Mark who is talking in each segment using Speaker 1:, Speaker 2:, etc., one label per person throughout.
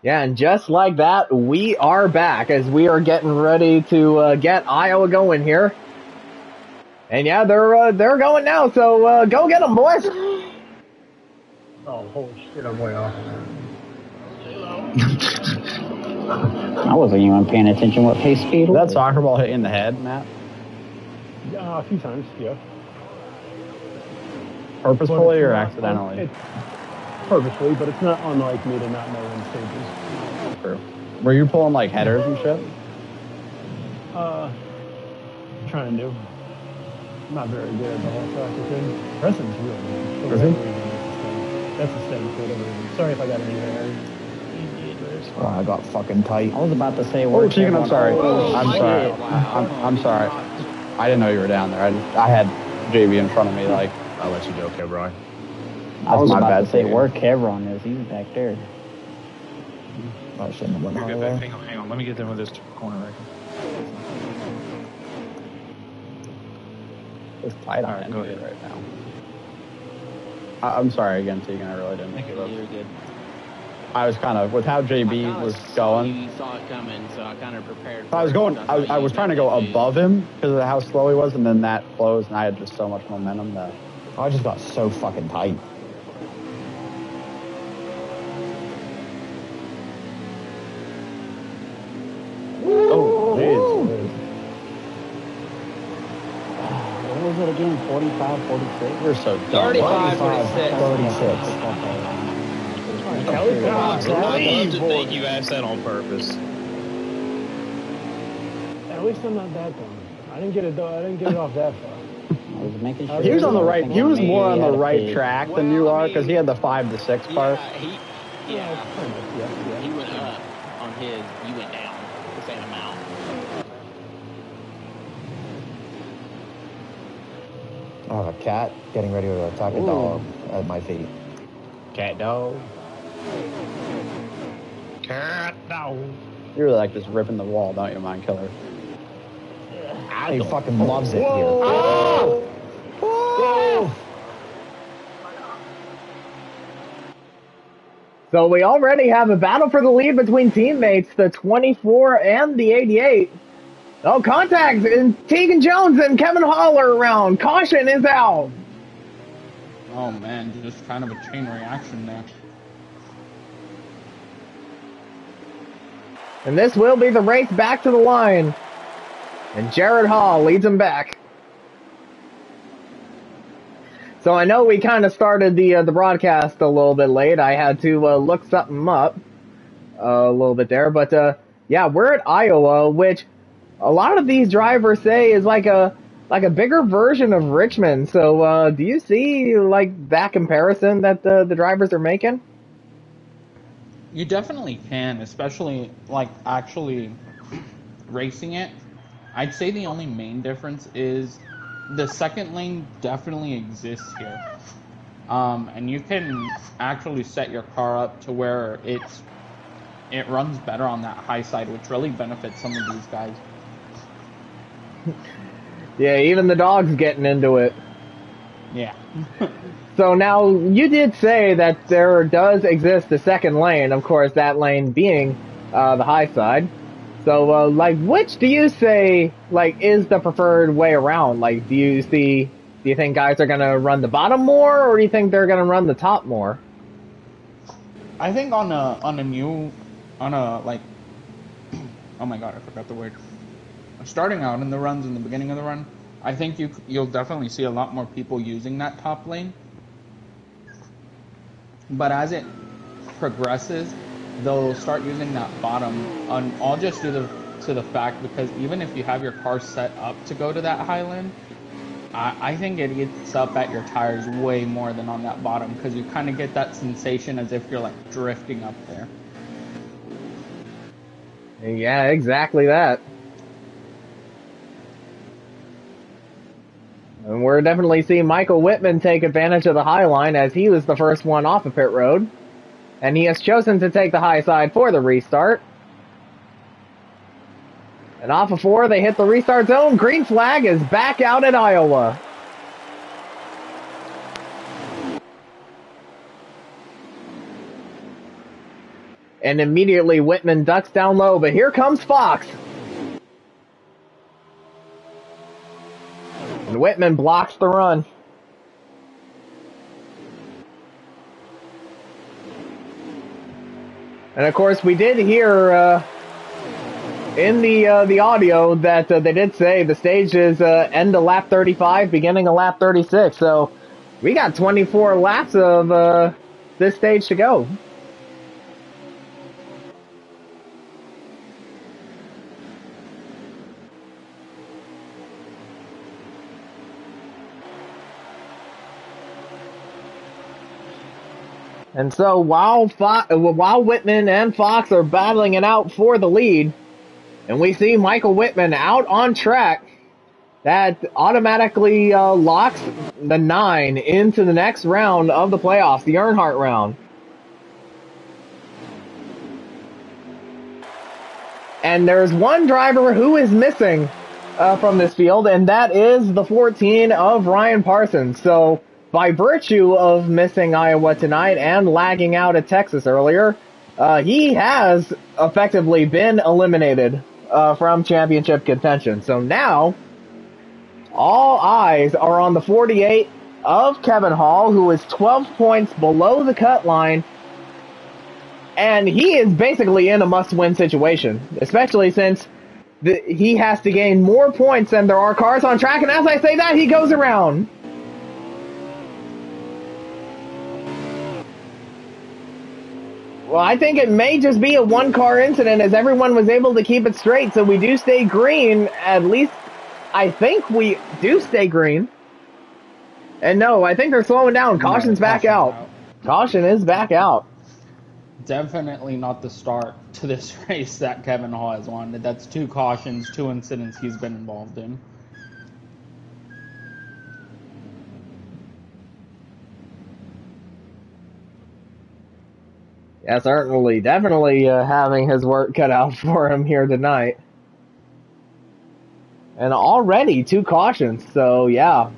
Speaker 1: Yeah, and just like that, we are back as we are getting ready to get Iowa going here. And yeah, they're going now, so go get them, boys.
Speaker 2: Oh, holy shit, I'm way off.
Speaker 3: I wasn't even paying attention what pace speed was.
Speaker 4: That soccer ball hit you in the head, Matt?
Speaker 2: A few times, yeah.
Speaker 4: Purposefully or accidentally?
Speaker 2: Purposefully, but it's not unlike me to not know when stages.
Speaker 4: True. Were you pulling like headers and shit?
Speaker 2: Trying to. I'm not very good at the whole soccer thing. Preston's really good.
Speaker 4: Is he?
Speaker 2: That's the same for whatever reason. Sorry if I got any there.
Speaker 4: Oh, I got fucking tight.
Speaker 3: I was about to say,
Speaker 4: oh, Tegan, I'm sorry.
Speaker 3: Oh,
Speaker 4: I'm sorry. I'm sorry. I didn't know you were down there. I had JB in front of me, like.
Speaker 5: I'll let you go, Kevron.
Speaker 3: I was about to say where Kevron is. He's back there.
Speaker 4: I shouldn't have went
Speaker 5: hang on. Let me get them with this corner right here.
Speaker 4: It's tight on
Speaker 5: go ahead
Speaker 4: right now. I'm sorry again, Tegan. I really didn't.
Speaker 3: You're good.
Speaker 4: I was kind of with how JB was going.
Speaker 3: You saw it coming, so I kind of prepared.
Speaker 4: I was going. I was trying to go above him because of how slow he was, and then that closed, and I had just so much momentum that I just got so fucking tight. Oh, jeez.
Speaker 3: What was it again? 45, 46?
Speaker 4: We're so dumb.
Speaker 3: 35, 46.
Speaker 4: 36.
Speaker 5: I love to think you asked that on purpose.
Speaker 2: At least I'm not that dumb. I didn't get it off that far.
Speaker 3: I was making sure.
Speaker 4: He was on the right. He was more on the right track than you are because he had the 5 to 6 part.
Speaker 3: Yeah. He went up on his. You went down the same amount.
Speaker 4: Oh, a cat getting ready to attack a dog at my feet.
Speaker 5: Cat dog. Cat dog.
Speaker 4: You really like just ripping the wall, don't you, Mind Killer? He fucking loves it here.
Speaker 1: Oh! Oh! So we already have a battle for the lead between teammates, the 24 and the 88. Oh, contact! And Tegan Jones and Kevin Hall are around. Caution is out.
Speaker 6: Oh man, just kind of a chain reaction there.
Speaker 1: And this will be the race back to the line. And Jared Hall leads him back. So I know we kind of started the broadcast a little bit late. I had to look something up a little bit there. But yeah, we're at Iowa, which a lot of these drivers say is like a bigger version of Richmond. So do you see like that comparison that the drivers are making?
Speaker 6: You definitely can, especially like actually racing it. I'd say the only main difference is the second lane definitely exists here. And you can actually set your car up to where it runs better on that high side, which really benefits some of these guys.
Speaker 1: Yeah, even the dog's getting into it.
Speaker 6: Yeah.
Speaker 1: So now, you did say that there does exist a second lane, of course, that lane being the high side. So, like, which do you say, like, is the preferred way around? Like, do you think guys are gonna run the bottom more, or do you think they're gonna run the top more?
Speaker 6: I think like, oh my god, I forgot the word. Starting out in the runs, in the beginning of the run, I think you'll definitely see a lot more people using that top lane. But as it progresses, they'll start using that bottom, all just due to the fact because even if you have your car set up to go to that high lane, I think it gets up at your tires way more than on that bottom because you kind of get that sensation as if you're like drifting up there.
Speaker 1: Yeah, exactly that. And we're definitely seeing Michael Whitman take advantage of the high line as he was the first one off of pit road. And he has chosen to take the high side for the restart. And off of 4, they hit the restart zone. Green flag is back out at Iowa. And immediately Whitman ducks down low, but here comes Fox. And Whitman blocks the run. And of course, we did hear in the audio that they did say the stage is end of lap 35, beginning of lap 36. So we got 24 laps of this stage to go. And so while Whitman and Fox are battling it out for the lead, and we see Michael Whitman out on track, that automatically locks the 9 into the next round of the playoffs, the Earnhardt round. And there's one driver who is missing from this field, and that is the 14 of Ryan Parsons. So by virtue of missing Iowa tonight and lagging out at Texas earlier, he has effectively been eliminated from championship contention. So now, all eyes are on the 48 of Kevin Hall, who is 12 points below the cut line, and he is basically in a must-win situation, especially since he has to gain more points than there are cars on track, and as I say that, he goes around. Well, I think it may just be a one-car incident as everyone was able to keep it straight, so we do stay green. At least, I think we do stay green. And no, I think they're slowing down. Caution's back out. Caution is back out.
Speaker 6: Definitely not the start to this race that Kevin Hall has wanted. That's 2 cautions, 2 incidents he's been involved in.
Speaker 1: Yeah, certainly. Definitely having his work cut out for him here tonight. And already 2 cautions, so yeah.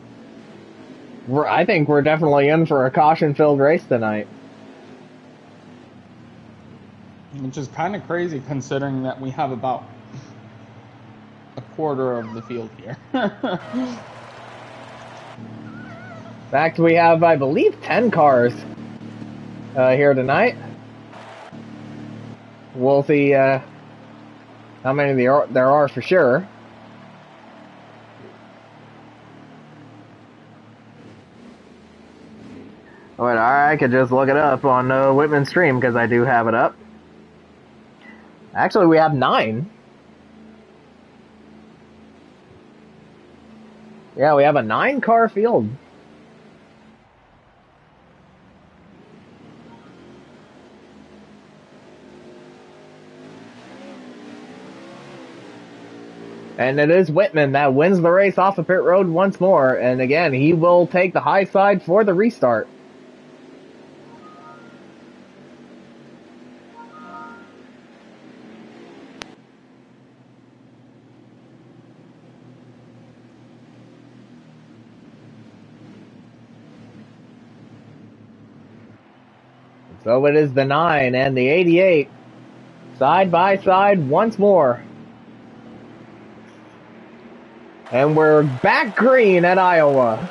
Speaker 1: I think we're definitely in for a caution-filled race tonight.
Speaker 6: Which is kind of crazy considering that we have about a quarter of the field here.
Speaker 1: In fact, we have, I believe, 10 cars here tonight. We'll see how many there are for sure. But I could just look it up on Whitman's stream because I do have it up. Actually, we have 9. Yeah, we have a 9-car field. And it is Whitman that wins the race off of pit road once more. And again, he will take the high side for the restart. So it is the 9 and the 88 side by side once more. And we're back green at Iowa.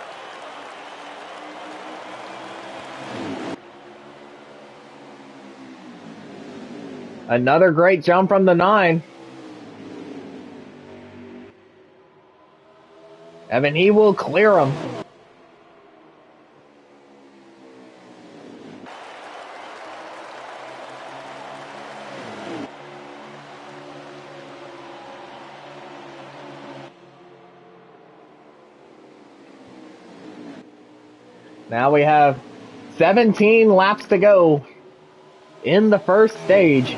Speaker 1: Another great jump from the 9. Evan, he will clear him. Now we have 17 laps to go in the first stage.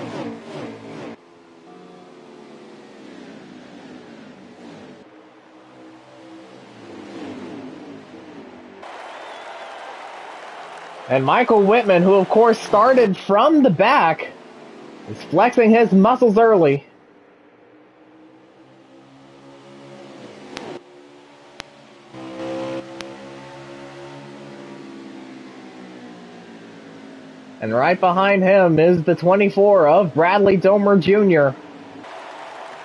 Speaker 1: And Michael Whitman, who of course started from the back, is flexing his muscles early. And right behind him is the 24 of Bradley Domer Jr.,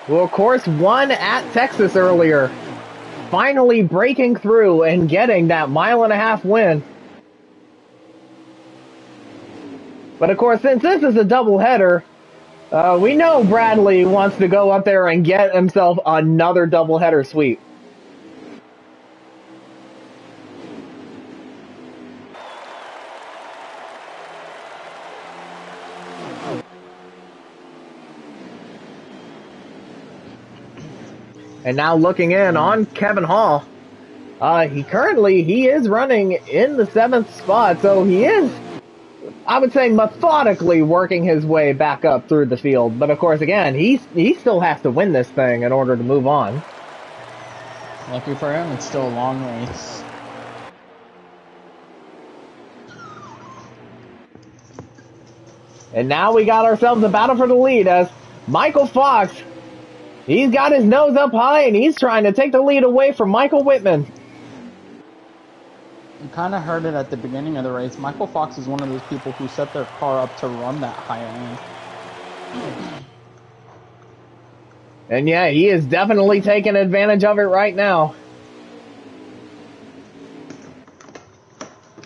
Speaker 1: who of course won at Texas earlier, finally breaking through and getting that 1.5 mile win. But of course, since this is a doubleheader, we know Bradley wants to go up there and get himself another doubleheader sweep. And now looking in on Kevin Hall, he is running in the 7th spot, so he is, I would say, methodically working his way back up through the field. But of course, again, he still has to win this thing in order to move on.
Speaker 6: Lucky for him, it's still a long race.
Speaker 1: And now we got ourselves a battle for the lead as Michael Fox, he's got his nose up high and he's trying to take the lead away from Michael Whitman.
Speaker 6: You kind of heard it at the beginning of the race. Michael Fox is one of those people who set their car up to run that high end.
Speaker 1: And yeah, he is definitely taking advantage of it right now.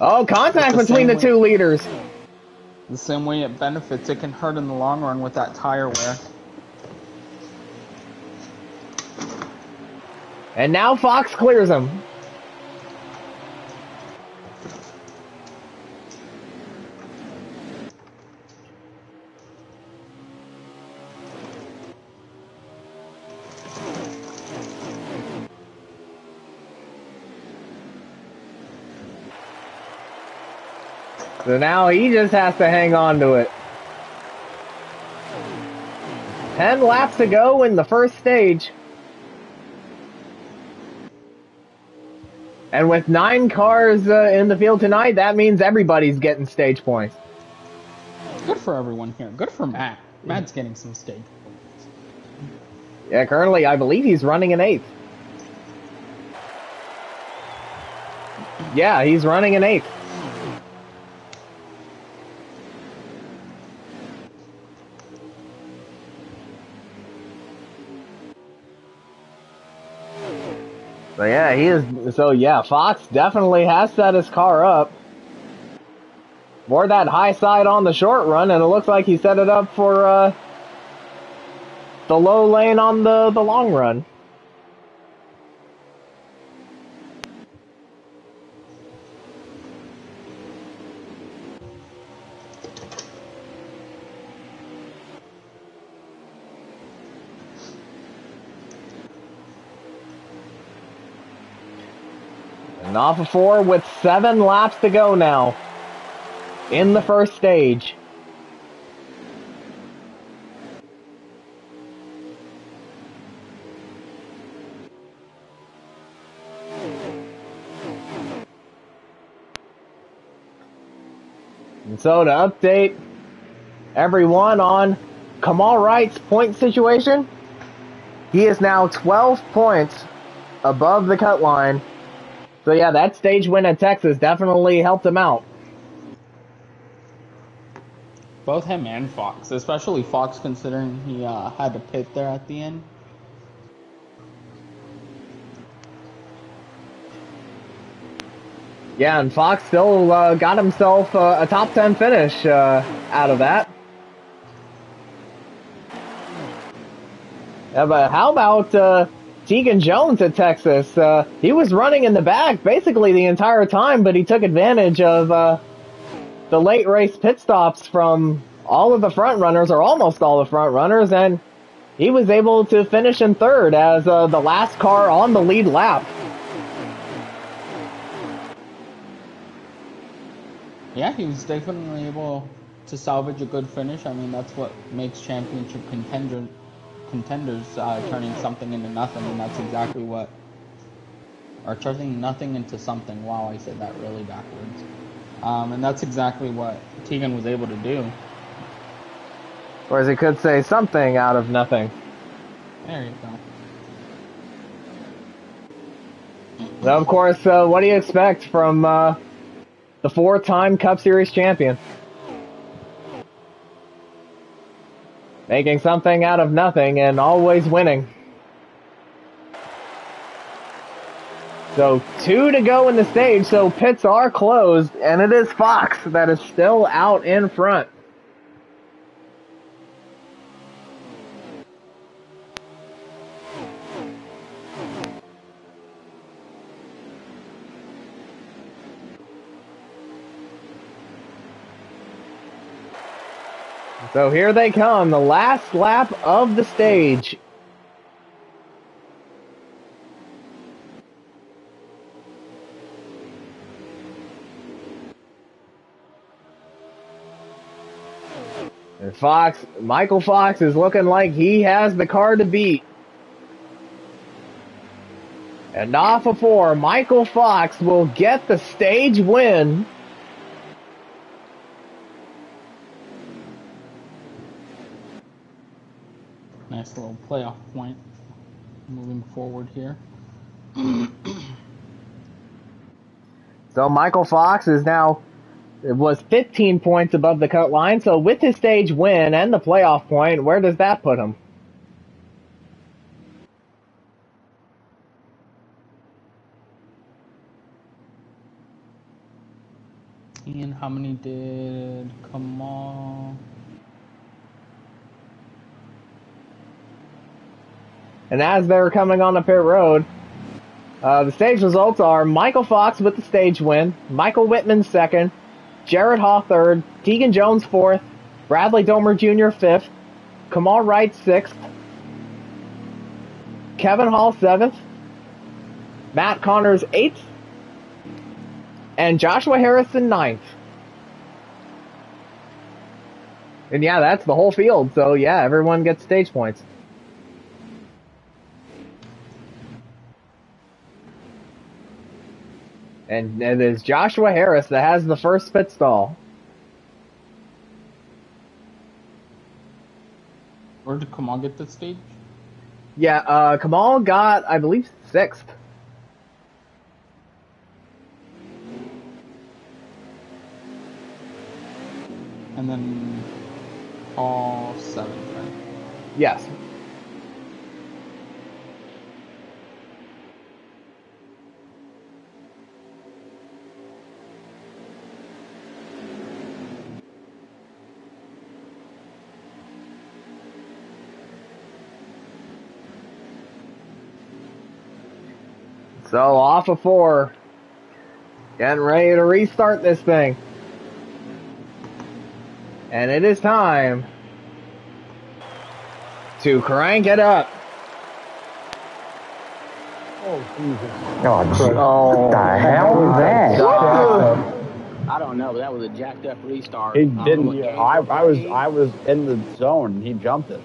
Speaker 1: Oh, contact between the two leaders.
Speaker 6: The same way it benefits, it can hurt in the long run with that tire wear.
Speaker 1: And now Fox clears him. So now he just has to hang on to it. 10 laps to go in the first stage. And with 9 cars in the field tonight, that means everybody's getting stage points.
Speaker 6: Good for everyone here. Good for Matt. Matt's getting some stage points.
Speaker 1: Yeah, currently I believe he's running in 8th. Yeah, he's running in 8th. So yeah, Fox definitely has set his car up for that high side on the short run, and it looks like he set it up for the low lane on the long run. And off of 4 with 7 laps to go now in the first stage. And so to update everyone on Kamal Wright's point situation, he is now 12 points above the cut line. So yeah, that stage win at Texas definitely helped him out.
Speaker 6: Both him and Fox, especially Fox considering he had to pit there at the end.
Speaker 1: Yeah, and Fox still got himself a top 10 finish out of that. Yeah, but how about Tegan Jones at Texas? He was running in the back basically the entire time, but he took advantage of the late race pit stops from all of the front runners, or almost all the front runners, and he was able to finish in 3rd as the last car on the lead lap.
Speaker 6: Yeah, he was definitely able to salvage a good finish. I mean, that's what makes championship contenders turning something into nothing, and that's exactly what, or turning nothing into something. Wow, I said that really backwards. And that's exactly what Tegan was able to do.
Speaker 1: Or as he could say, something out of nothing.
Speaker 6: There you go.
Speaker 1: Now, of course, what do you expect from the 4-time Cup Series champion? Making something out of nothing and always winning. So 2 to go in the stage, so pits are closed, and it is Fox that is still out in front. So here they come, the last lap of the stage. And Michael Fox is looking like he has the car to beat. And off of 4, Michael Fox will get the stage win.
Speaker 6: Nice little playoff point moving forward here.
Speaker 1: So Michael Fox is now, it was 15 points above the cut line, so with his stage win and the playoff point, where does that put him?
Speaker 6: And how many did Kamal?
Speaker 1: And as they're coming on the pit road, the stage results are Michael Fox with the stage win, Michael Whitman second, Jared Haw third, Tegan Jones fourth, Bradley Domer Jr. fifth, Kamal Wright sixth, Kevin Hall seventh, Matt Connors eighth, and Joshua Harrison ninth. And yeah, that's the whole field, so yeah, everyone gets stage points. And it is Joshua Harris that has the first pit stall.
Speaker 6: Where did Kamal get the stage?
Speaker 1: Yeah, Kamal got, I believe, 6th.
Speaker 6: And then all 7th, right?
Speaker 1: Yes. So off of 4. Getting ready to restart this thing. And it is time to crank it up.
Speaker 2: Oh, Jesus.
Speaker 5: Oh, what the hell was that?
Speaker 3: I don't know, but that was a jacked up restart.
Speaker 4: He didn't. I was in the zone. He jumped it.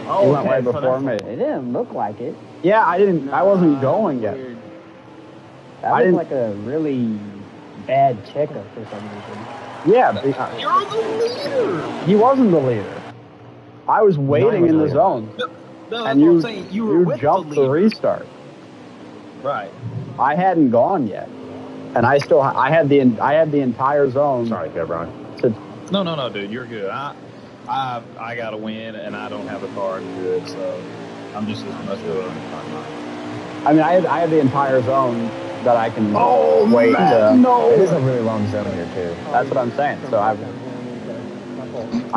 Speaker 3: Oh,
Speaker 4: he went right before me.
Speaker 5: It didn't look like it.
Speaker 4: Yeah, I didn't. I wasn't going yet.
Speaker 3: Weird.
Speaker 5: That was like a really bad checkup for some reason.
Speaker 4: Yeah,
Speaker 3: You're the leader.
Speaker 4: he wasn't the leader. I was waiting in the zone,
Speaker 3: No,
Speaker 4: and
Speaker 3: I'm saying you were with
Speaker 4: jumped
Speaker 3: the
Speaker 4: the
Speaker 3: leader.
Speaker 4: restart.
Speaker 3: Right.
Speaker 4: I hadn't gone yet, and I had the entire zone.
Speaker 7: Sorry, Kevron.
Speaker 8: No, dude, you're good. I got to win, and I don't have a car to do it, so I'm just as much good.
Speaker 4: I mean, I had the entire zone that I can wait.
Speaker 5: It is a really long zone here too.
Speaker 4: That's what I'm saying. So I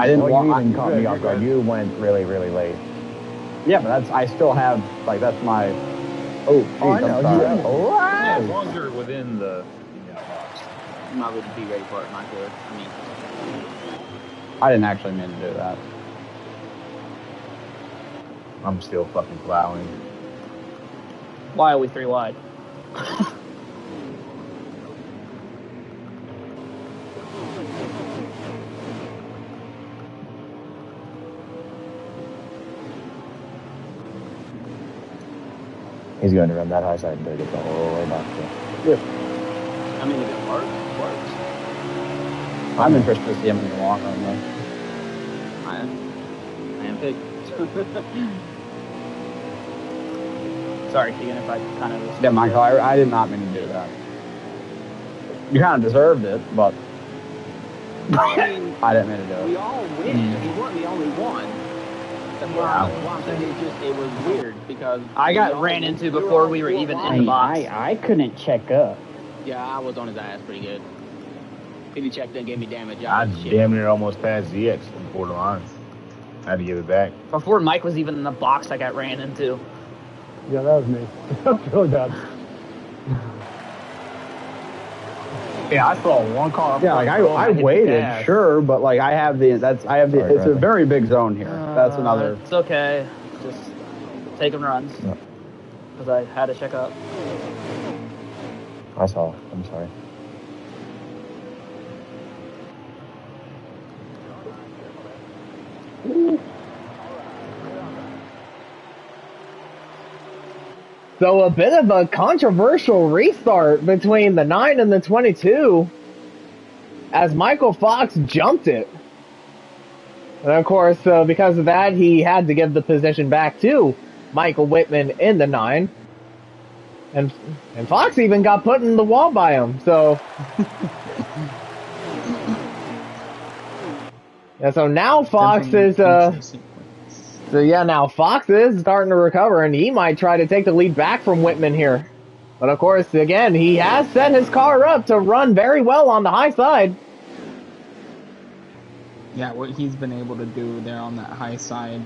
Speaker 4: didn't
Speaker 5: Well,
Speaker 4: want.
Speaker 5: you even caught me off guard. You went really, really late.
Speaker 4: Yeah, but I still have that's my. Oh, geez,
Speaker 5: I know.
Speaker 4: I'm sorry.
Speaker 8: Yeah, as long as you're within the box.
Speaker 3: You might be ready for it, Michael. I mean,
Speaker 4: I didn't actually mean to do that.
Speaker 7: I'm still fucking plowing.
Speaker 9: Why are we 3 wide?
Speaker 5: He's going to run that high side until he gets the whole way back.
Speaker 3: I mean, if it works.
Speaker 4: I'm interested to see him in the long run, though.
Speaker 3: I am big.
Speaker 9: Sorry, Keegan, if I kind of...
Speaker 4: Yeah, Michael, I did not mean to do that. You kind of deserved it, but...
Speaker 3: I mean,
Speaker 4: I didn't mean to do it.
Speaker 3: we all win. He wasn't the only one. That's why I'm saying it was weird because
Speaker 9: I got ran into before we were even in the box.
Speaker 5: I couldn't check up.
Speaker 3: Yeah, I was on his ass pretty good. If he checked in, gave me damage.
Speaker 7: I damn near almost passed ZX before the line. I had to give it back.
Speaker 9: Before Mike was even in the box, I got ran into.
Speaker 2: Yeah, that was me. That's really bad.
Speaker 7: Yeah, I saw one car.
Speaker 4: Yeah, like I waited, sure, but like it's a very big zone here. That's another.
Speaker 9: It's okay. Just taking runs. Because I had to check up.
Speaker 7: I saw. I'm sorry.
Speaker 1: So a bit of a controversial restart between the 9 and the 22 as Michael Fox jumped it. And of course, because of that, he had to give the position back to Michael Whitman in the 9. And Fox even got put in the wall by him, so... yeah, so now Fox is... So yeah, now Fox is starting to recover, and he might try to take the lead back from Whitman here. But of course, again, he has set his car up to run very well on the high side.
Speaker 6: Yeah, what he's been able to do there on that high side.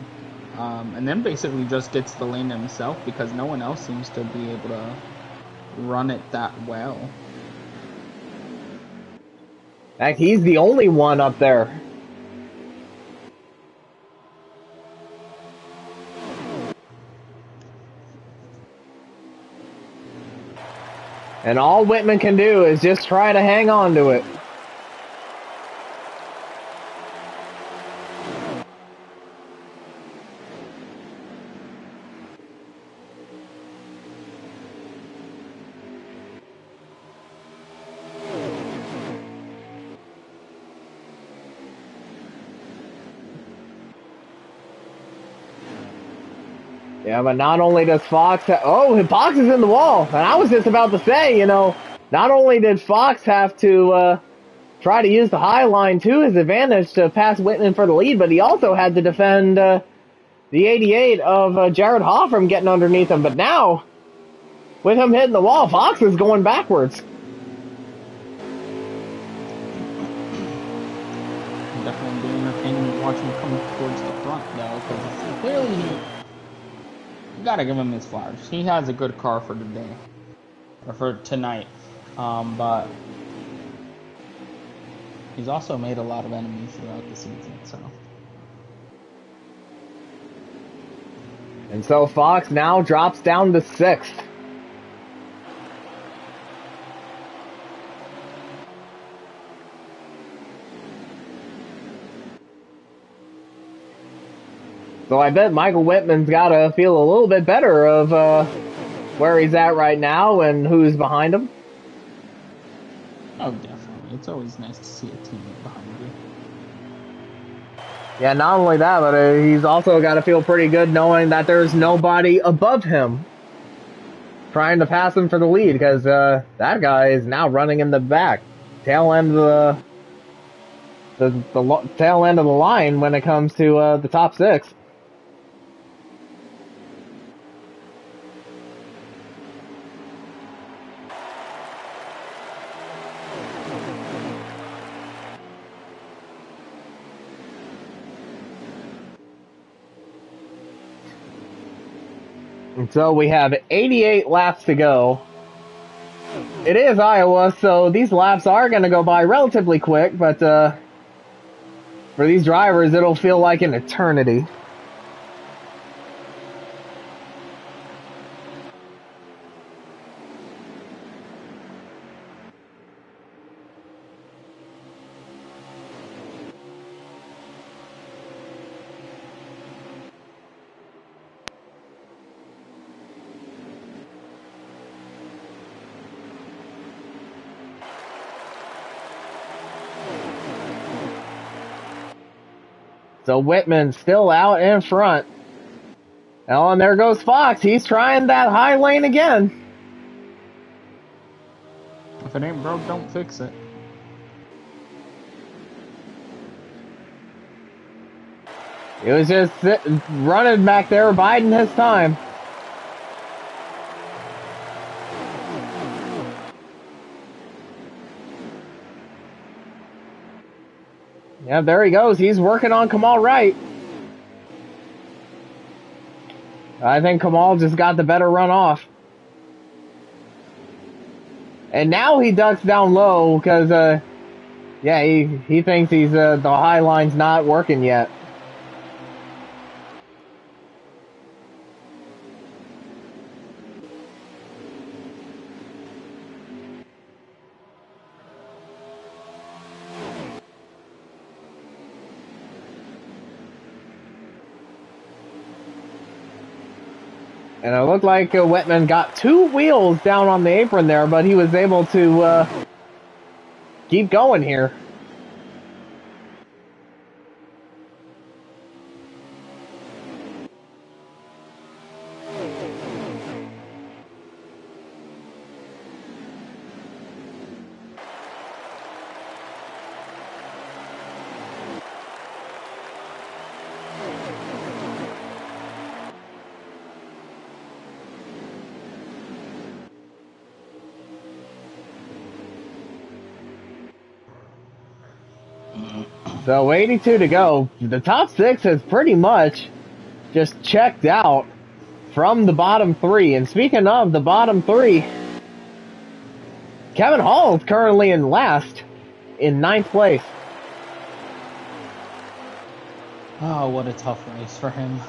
Speaker 6: And then basically just gets the lane himself because no one else seems to be able to run it that well.
Speaker 1: In fact, he's the only one up there. And all Whitman can do is just try to hang on to it. Yeah, but not only does Fox Fox is in the wall. And I was just about to say, not only did Fox have to try to use the high line to his advantage to pass Whitman for the lead, but he also had to defend the 88 of Jared Hoff from getting underneath him. But now, with him hitting the wall, Fox is going backwards.
Speaker 6: Definitely be entertaining to watch him come towards the front, though, because clearly you gotta give him his flowers. He has a good car for today, or for tonight, but he's also made a lot of enemies throughout the season, so.
Speaker 1: And so Fox now drops down to 6th. So I bet Michael Whitman's got to feel a little bit better of where he's at right now and who's behind him.
Speaker 6: Oh, definitely. It's always nice to see a teammate behind you.
Speaker 1: Yeah, not only that, but he's also got to feel pretty good knowing that there's nobody above him trying to pass him for the lead, because that guy is now running in the back. Tail end of the tail end of the line when it comes to the top 6. And so we have 88 laps to go. It is Iowa, so these laps are going to go by relatively quick, but for these drivers, it'll feel like an eternity. So Whitman still out in front. Oh, and there goes Fox. He's trying that high lane again.
Speaker 6: If it ain't broke, don't fix it.
Speaker 1: He was just running back there, biding his time. Yeah, there he goes. He's working on Kamal right. I think Kamal just got the better run off. And now he ducks down low because, yeah, he thinks he's, the high line's not working yet. And it looked like Whitman got 2 wheels down on the apron there, but he was able to keep going here. So 82 to go. The top 6 has pretty much just checked out from the bottom 3. And speaking of the bottom 3, Kevin Hall is currently in last, in 9th place.
Speaker 6: Oh, what a tough race for him.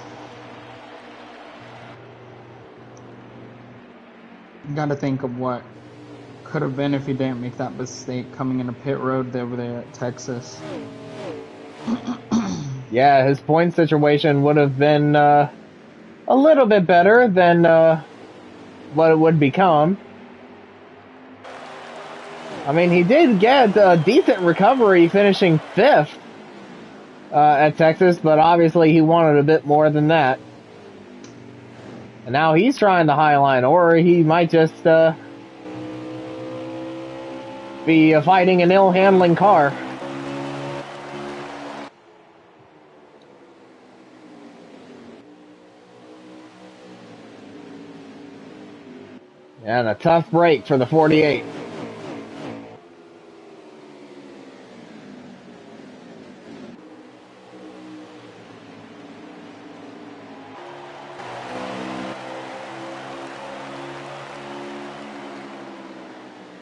Speaker 6: You gotta think of what could have been if he didn't make that mistake coming into pit road over there at Texas.
Speaker 1: Yeah, his point situation would have been a little bit better than what it would become. I mean, he did get a decent recovery finishing 5th at Texas, but obviously he wanted a bit more than that. And now he's trying the high line, or he might just be fighting an ill-handling car. And a tough break for the 48.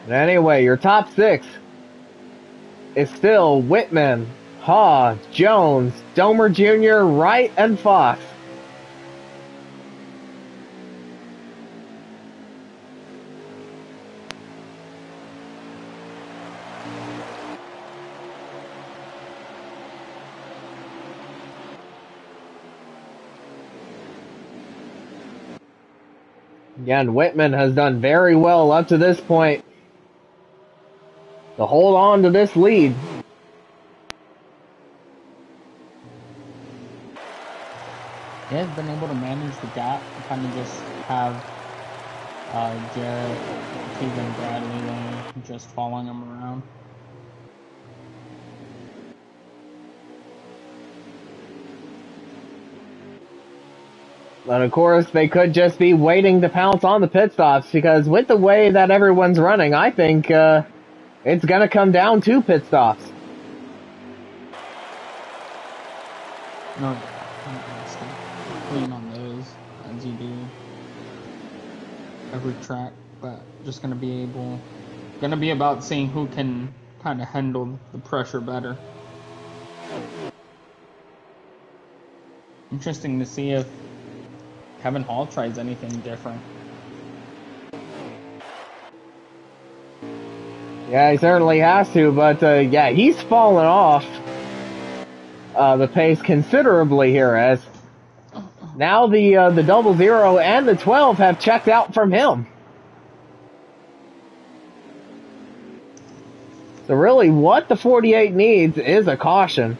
Speaker 1: Anyway, your top 6 is still Whitman, Haw, Jones, Domer Jr., Wright, and Fox. Again, Whitman has done very well up to this point to hold on to this lead.
Speaker 6: He has been able to manage the gap and kind of just have Jarrett, Keegan Bradley there just following him around.
Speaker 1: And of course, they could just be waiting to pounce on the pit stops, because with the way that everyone's running, I think it's going to come down to pit stops.
Speaker 6: No, clean on those, as you do every track, but just going to be about seeing who can kind of handle the pressure better. Interesting to see if Kevin Hall tries anything different.
Speaker 1: Yeah, he certainly has to, but yeah, he's fallen off the pace considerably here, as now the 00 and the 12 have checked out from him. So really, what the 48 needs is a caution.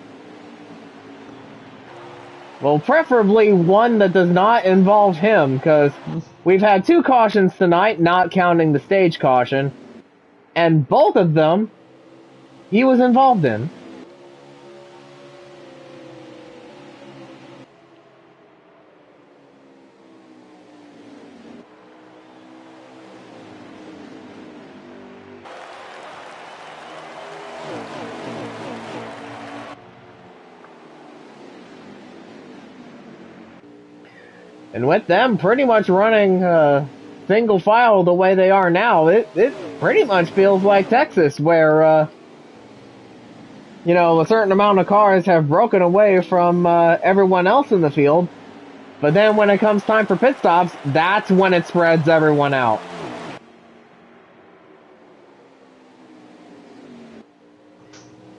Speaker 1: Well, preferably one that does not involve him, because we've had 2 cautions tonight, not counting the stage caution, and both of them he was involved in. And with them pretty much running single file the way they are now, it pretty much feels like Texas, where you know, a certain amount of cars have broken away from everyone else in the field. But then when it comes time for pit stops, that's when it spreads everyone out.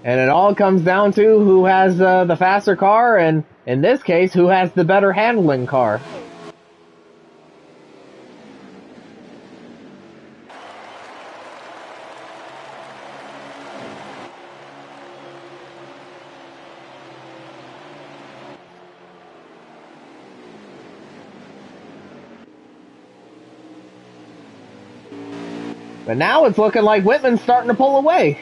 Speaker 1: And it all comes down to who has the faster car, and in this case, who has the better handling car. But now it's looking like Whitman's starting to pull away.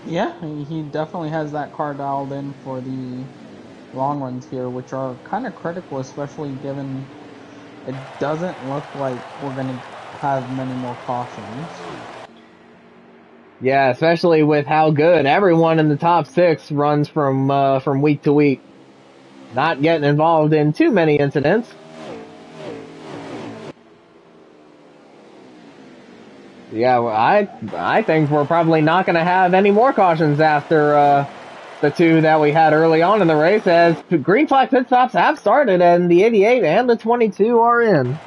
Speaker 6: Yeah, he definitely has that car dialed in for the long runs here, which are kind of critical, especially given it doesn't look like we're going to have many more cautions.
Speaker 1: Yeah, especially with how good everyone in the top 6 runs from week to week. Not getting involved in too many incidents. Yeah, well, I think we're probably not going to have any more cautions after the 2 that we had early on in the race, as green flag pit stops have started and the 88 and the 22 are in.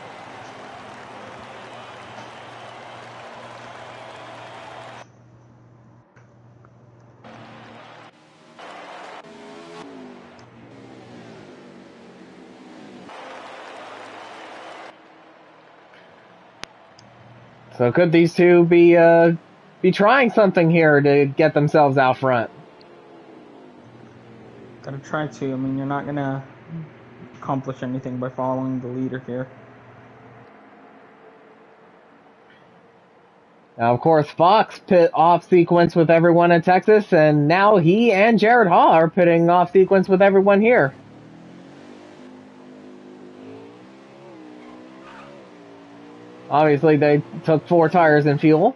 Speaker 1: So could these two be trying something here to get themselves out front?
Speaker 6: Gotta try to. I mean, you're not gonna accomplish anything by following the leader here.
Speaker 1: Now, of course, Fox pit off sequence with everyone in Texas, and now he and Jared Haw are pitting off sequence with everyone here. Obviously, they took 4 tires and fuel.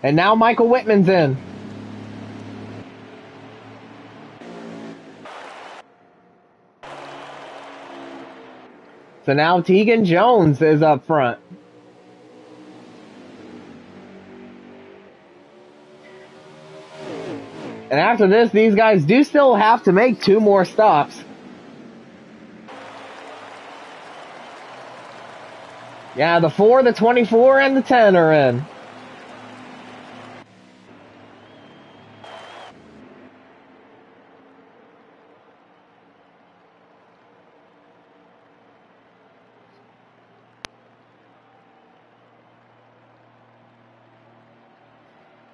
Speaker 1: And now Michael Whitman's in. So now Tegan Jones is up front. And after this, these guys do still have to make 2 more stops. Yeah, the 4, the 24, and the 10 are in.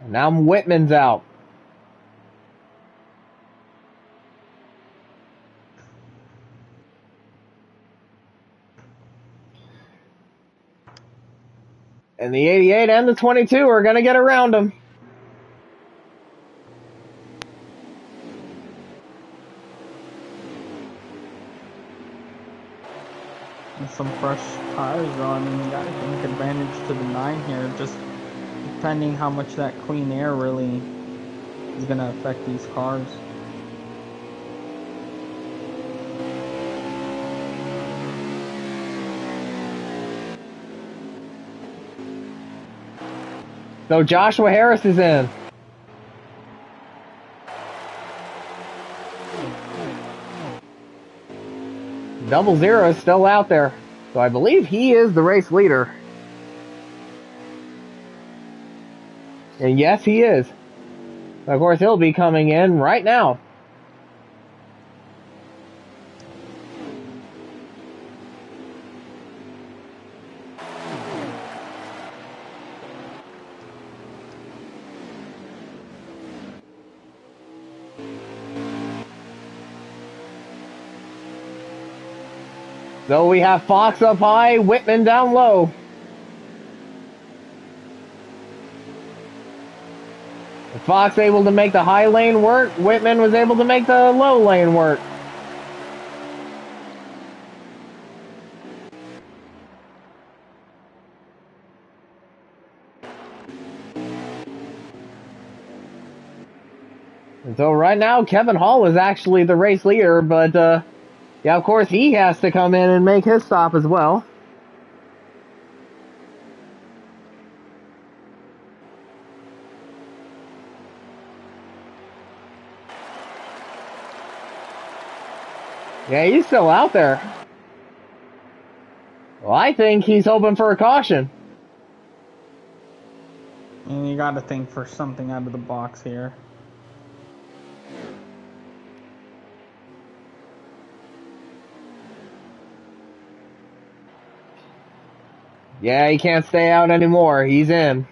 Speaker 1: And now Whitman's out. And the 88 and the 22 are going to get around him.
Speaker 6: With some fresh tires on, and you gotta take advantage to the 9 here, just depending how much that clean air really is gonna affect these cars.
Speaker 1: So Joshua Harris is in. Double Zero is still out there. So I believe he is the race leader. And yes, he is. Of course, he'll be coming in right now. So we have Fox up high, Whitman down low. Fox able to make the high lane work. Whitman was able to make the low lane work. So right now, Kevin Hall is actually the race leader, but yeah, of course, he has to come in and make his stop as well. Yeah, he's still out there. Well, I think he's hoping for a caution.
Speaker 6: And you got to think for something out of the box here.
Speaker 1: Yeah, he can't stay out anymore. He's in.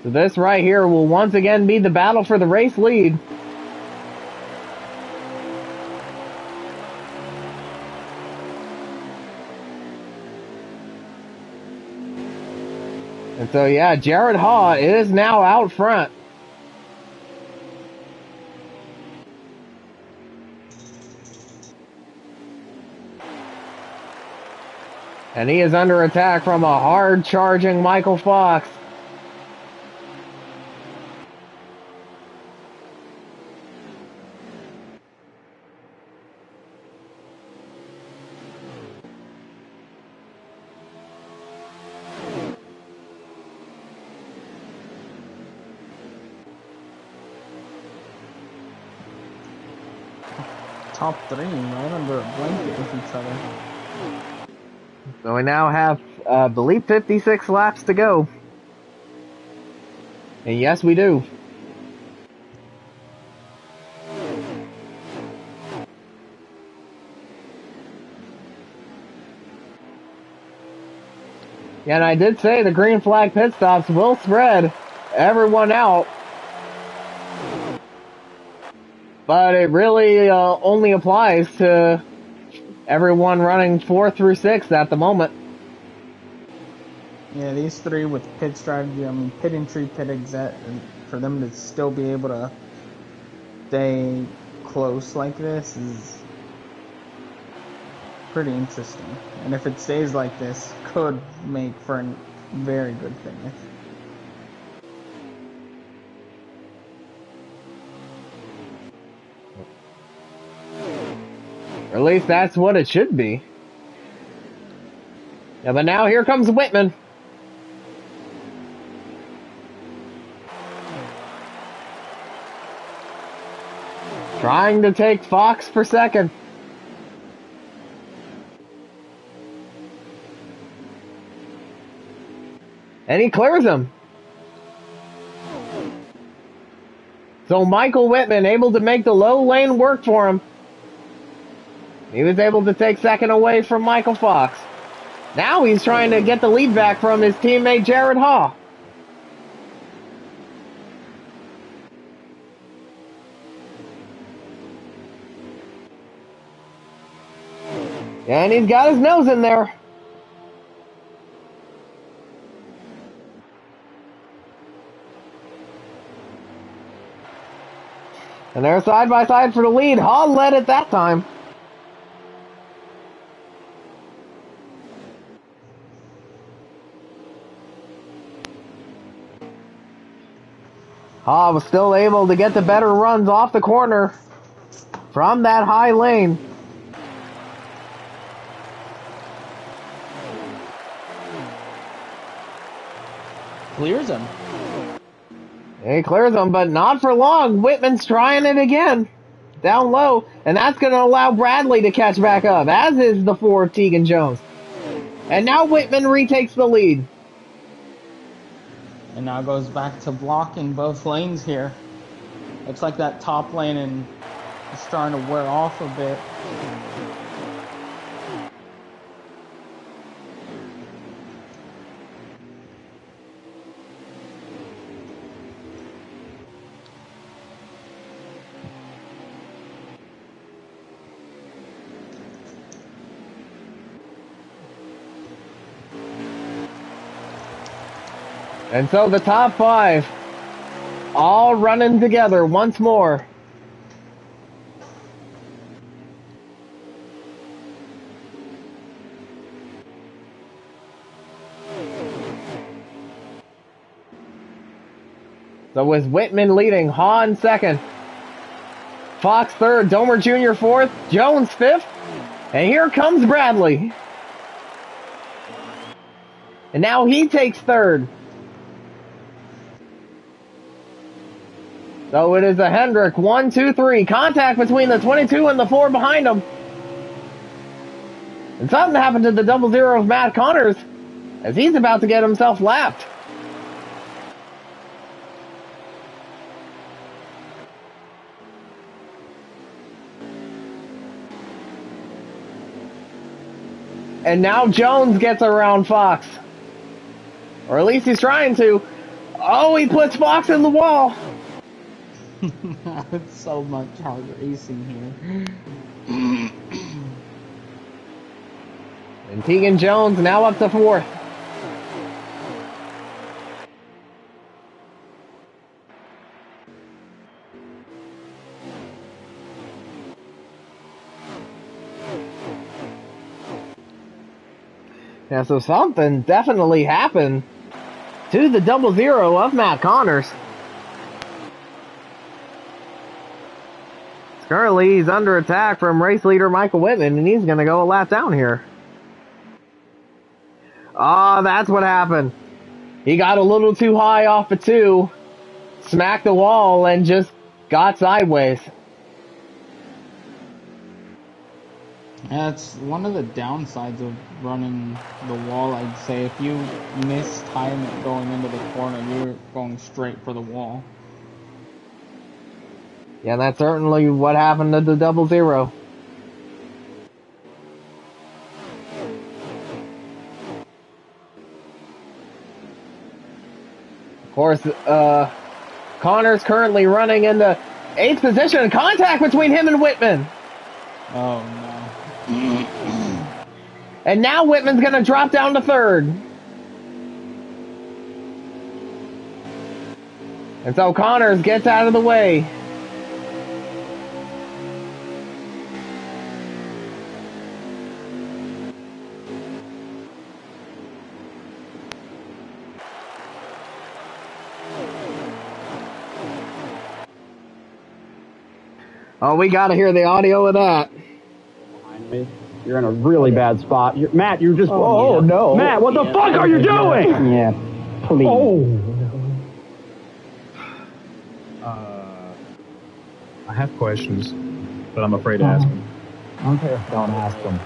Speaker 1: So this right here will once again be the battle for the race lead. And so, yeah, Jared Haw is now out front. And he is under attack from a hard-charging Michael Fox.
Speaker 6: Top three, right under a blanket with each other.
Speaker 1: So we now have, I believe, 56 laps to go. And yes, we do. Yeah, and I did say the green flag pit stops will spread everyone out. But it really only applies to everyone running 4 through 6 at the moment.
Speaker 6: Yeah, these three with pit strategy, I mean, pit entry, pit exit, and for them to still be able to stay close like this is pretty interesting. And if it stays like this, could make for a very good finish.
Speaker 1: Or at least that's what it should be. Yeah, but now here comes Whitman. Trying to take Fox for second. And he clears him. So Michael Whitman able to make the low lane work for him. He was able to take second away from Michael Fox. Now he's trying to get the lead back from his teammate Jared Haw. And he's got his nose in there. And they're side by side for the lead. Haw led it that time. Haw was still able to get the better runs off the corner from that high lane.
Speaker 6: Clears him.
Speaker 1: He clears him, but not for long. Whitman's trying it again. Down low. And that's going to allow Bradley to catch back up, as is the 4 of Tegan Jones. And now Whitman retakes the lead.
Speaker 6: And now goes back to blocking both lanes here. Looks like that top lane and is starting to wear off a bit.
Speaker 1: And so the top 5 all running together once more. So with Whitman leading, Haw in second, Fox third, Domer Jr. fourth, Jones fifth, and here comes Bradley. And now he takes third. So it is a Hendrick, 1, 2, 3. Contact between the 22 and the 4 behind him. And something happened to the 00 of Matt Connors as he's about to get himself lapped. And now Jones gets around Fox. Or at least he's trying to. Oh, he puts Fox in the wall.
Speaker 6: It's so much hard racing here.
Speaker 1: And Tegan Jones now up to fourth. Yeah, so something definitely happened to the 00 of Matt Connors. Currently, he's under attack from race leader Michael Whitman, and he's going to go a lap down here. Ah, that's what happened. He got a little too high off of 2, smacked the wall, and just got sideways.
Speaker 6: That's one of the downsides of running the wall, I'd say. If you mistime it going into the corner, you're going straight for the wall.
Speaker 1: Yeah, that's certainly what happened to the 00. Of course, Connor's currently running in the 8th position. Contact between him and Whitman.
Speaker 6: Oh, no.
Speaker 1: And now Whitman's going to drop down to 3rd. And so Connors gets out of the way. Oh, we gotta hear the audio of that.
Speaker 4: You're in a really bad spot. Matt, you're just...
Speaker 2: Oh, no.
Speaker 4: Matt, what the fuck are you doing?
Speaker 2: Yeah, please.
Speaker 4: Oh.
Speaker 8: I have questions, but I'm afraid to ask them.
Speaker 2: Okay, don't ask them.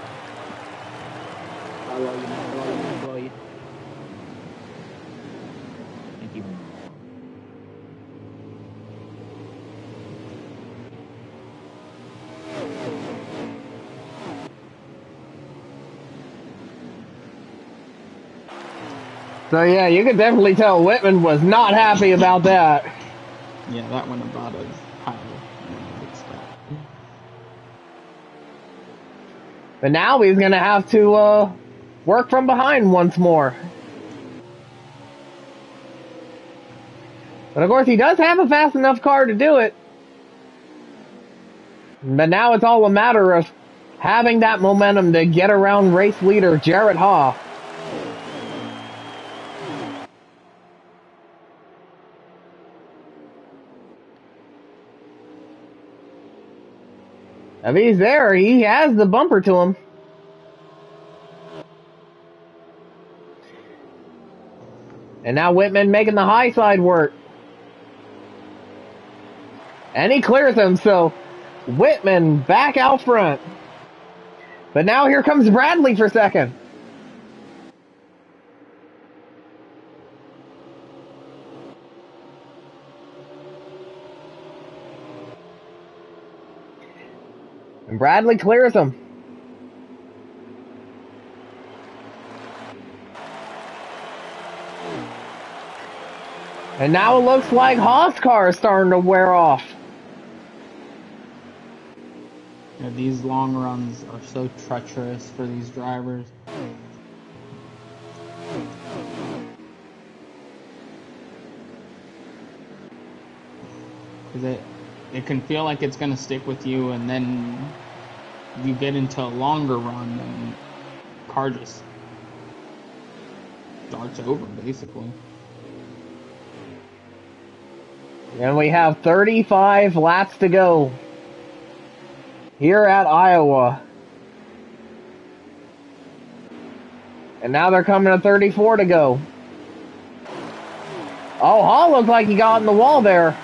Speaker 3: I love you, man. I love you, man. I love you. Thank you.
Speaker 1: So yeah, you could definitely tell Whitman was not happy about that.
Speaker 6: Yeah, that went about as high as I would expect.
Speaker 1: But now he's gonna have to work from behind once more. But of course, he does have a fast enough car to do it. But now it's all a matter of having that momentum to get around race leader Jarrett Haw. If he's there, he has the bumper to him. And now Whitman making the high side work. And he clears him, so Whitman back out front. But now here comes Bradley for second. And Bradley clears him. And now it looks like Haas' car is starting to wear off.
Speaker 6: Yeah, these long runs are so treacherous for these drivers. Because it can feel like it's going to stick with you, and then you get into a longer run, and the car just starts over, basically.
Speaker 1: And we have 35 laps to go here at Iowa. And now they're coming to 34 to go. Oh, Hall looked like he got in the wall there.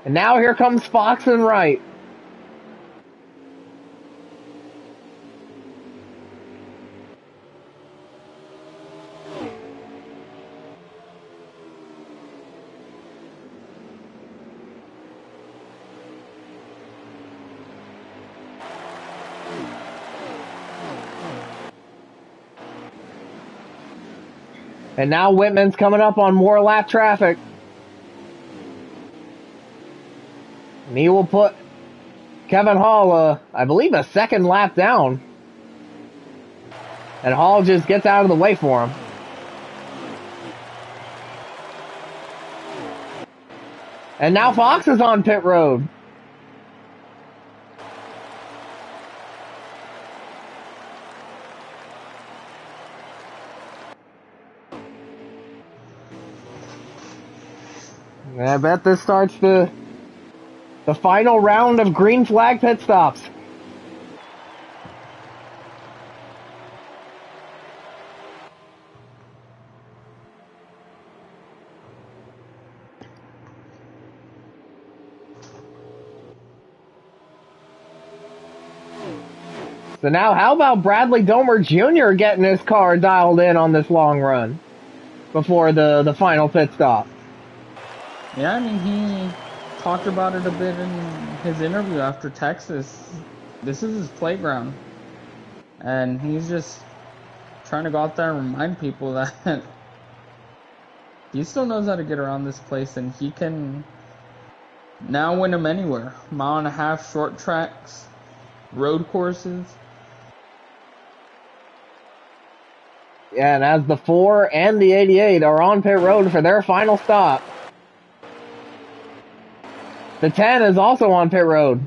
Speaker 1: And now here comes Fox and Wright. And now Whitman's coming up on more lap traffic. And he will put Kevin Hall, I believe, a second lap down. And Hall just gets out of the way for him. And now Fox is on pit road. I bet this starts the final round of green flag pit stops. So now how about Bradley Domer Jr. getting his car dialed in on this long run before the final pit stop?
Speaker 6: Yeah, I mean, he talked about it a bit in his interview after Texas. This is his playground. And he's just trying to go out there and remind people that he still knows how to get around this place, and he can now win them anywhere. 1.5 mile short tracks, road courses.
Speaker 1: Yeah, and as the 4 and the 88 are on pit road for their final stop, the 10 is also on pit road.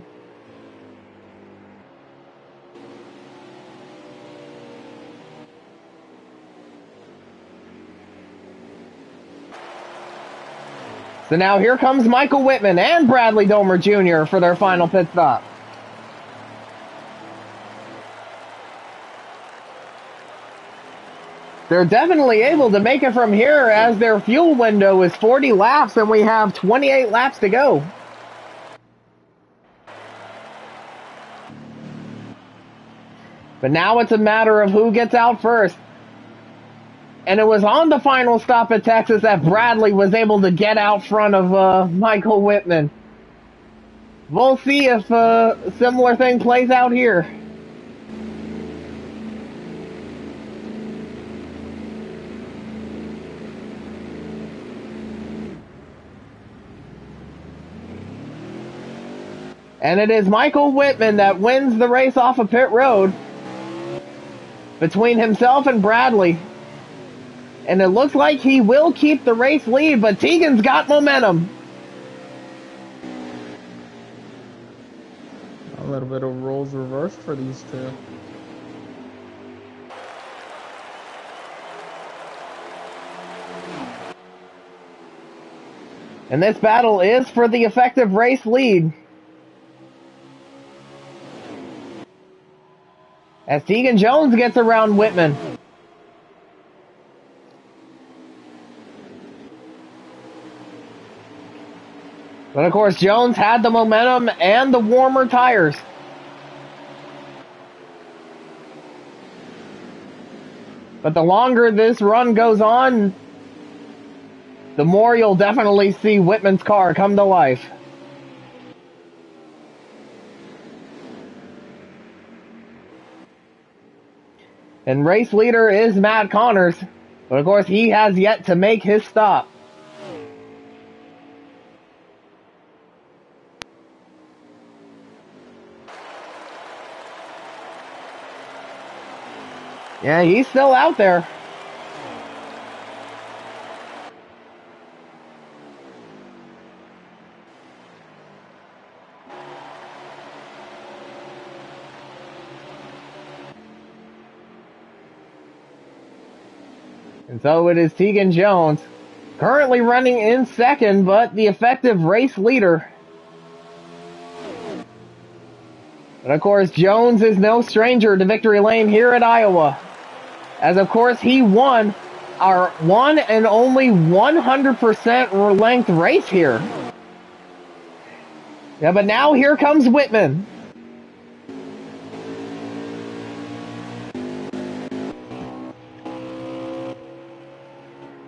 Speaker 1: So now here comes Michael Whitman and Bradley Domer Jr. for their final pit stop. They're definitely able to make it from here as their fuel window is 40 laps and we have 28 laps to go. But now it's a matter of who gets out first. And it was on the final stop at Texas that Bradley was able to get out front of Michael Whitman. We'll see if a similar thing plays out here. And it is Michael Whitman that wins the race off of pit road between himself and Bradley. And it looks like he will keep the race lead, but Tegan's got momentum.
Speaker 6: A little bit of roles reversed for these two.
Speaker 1: And this battle is for the effective race lead, as Tegan Jones gets around Whitman. But of course, Jones had the momentum and the warmer tires. But the longer this run goes on, the more you'll definitely see Whitman's car come to life. And race leader is Matt Connors, but of course he has yet to make his stop. Yeah, he's still out there. And so it is Tegan Jones currently running in second, but the effective race leader. And of course, Jones is no stranger to victory lane here at Iowa, as of course he won our one and only 100% length race here. Yeah, but now here comes Whitman.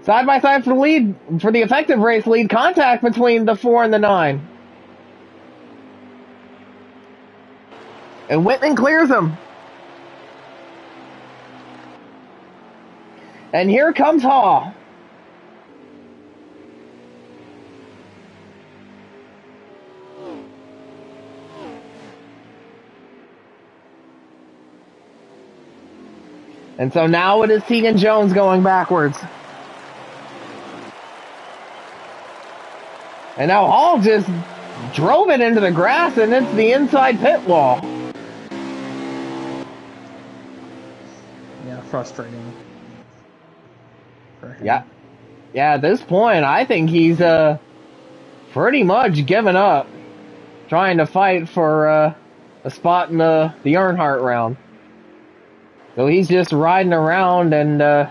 Speaker 1: Side by side for the lead, for the effective race lead, contact between the 4 and the 9. And Whitman clears him. And here comes Haw. And so now it is Tegan Jones going backwards. And now Hall just drove it into the grass, and it's the inside pit wall.
Speaker 6: Yeah, frustrating.
Speaker 1: Yeah. Yeah, at this point, I think he's pretty much given up trying to fight for a spot in the Earnhardt round. So he's just riding around and,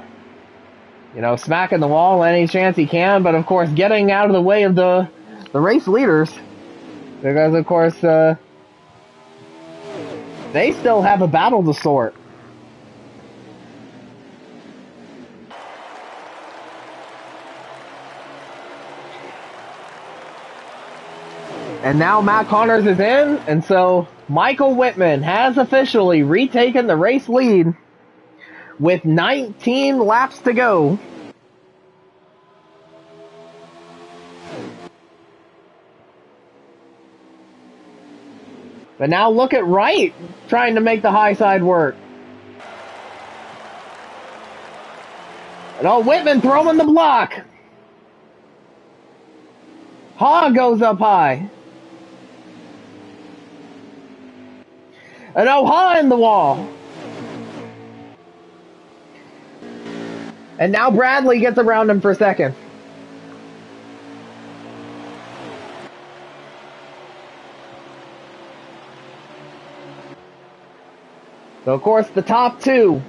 Speaker 1: smacking the wall any chance he can, but of course getting out of the way of the race leaders. Because, of course, they still have a battle to sort. And now Matt Connors is in, and so Michael Whitman has officially retaken the race lead with 19 laps to go. But now look at Wright trying to make the high side work. And Whitman throwing the block. Haw goes up high. And Haw in the wall. And now Bradley gets around him for second. So, of course, the top two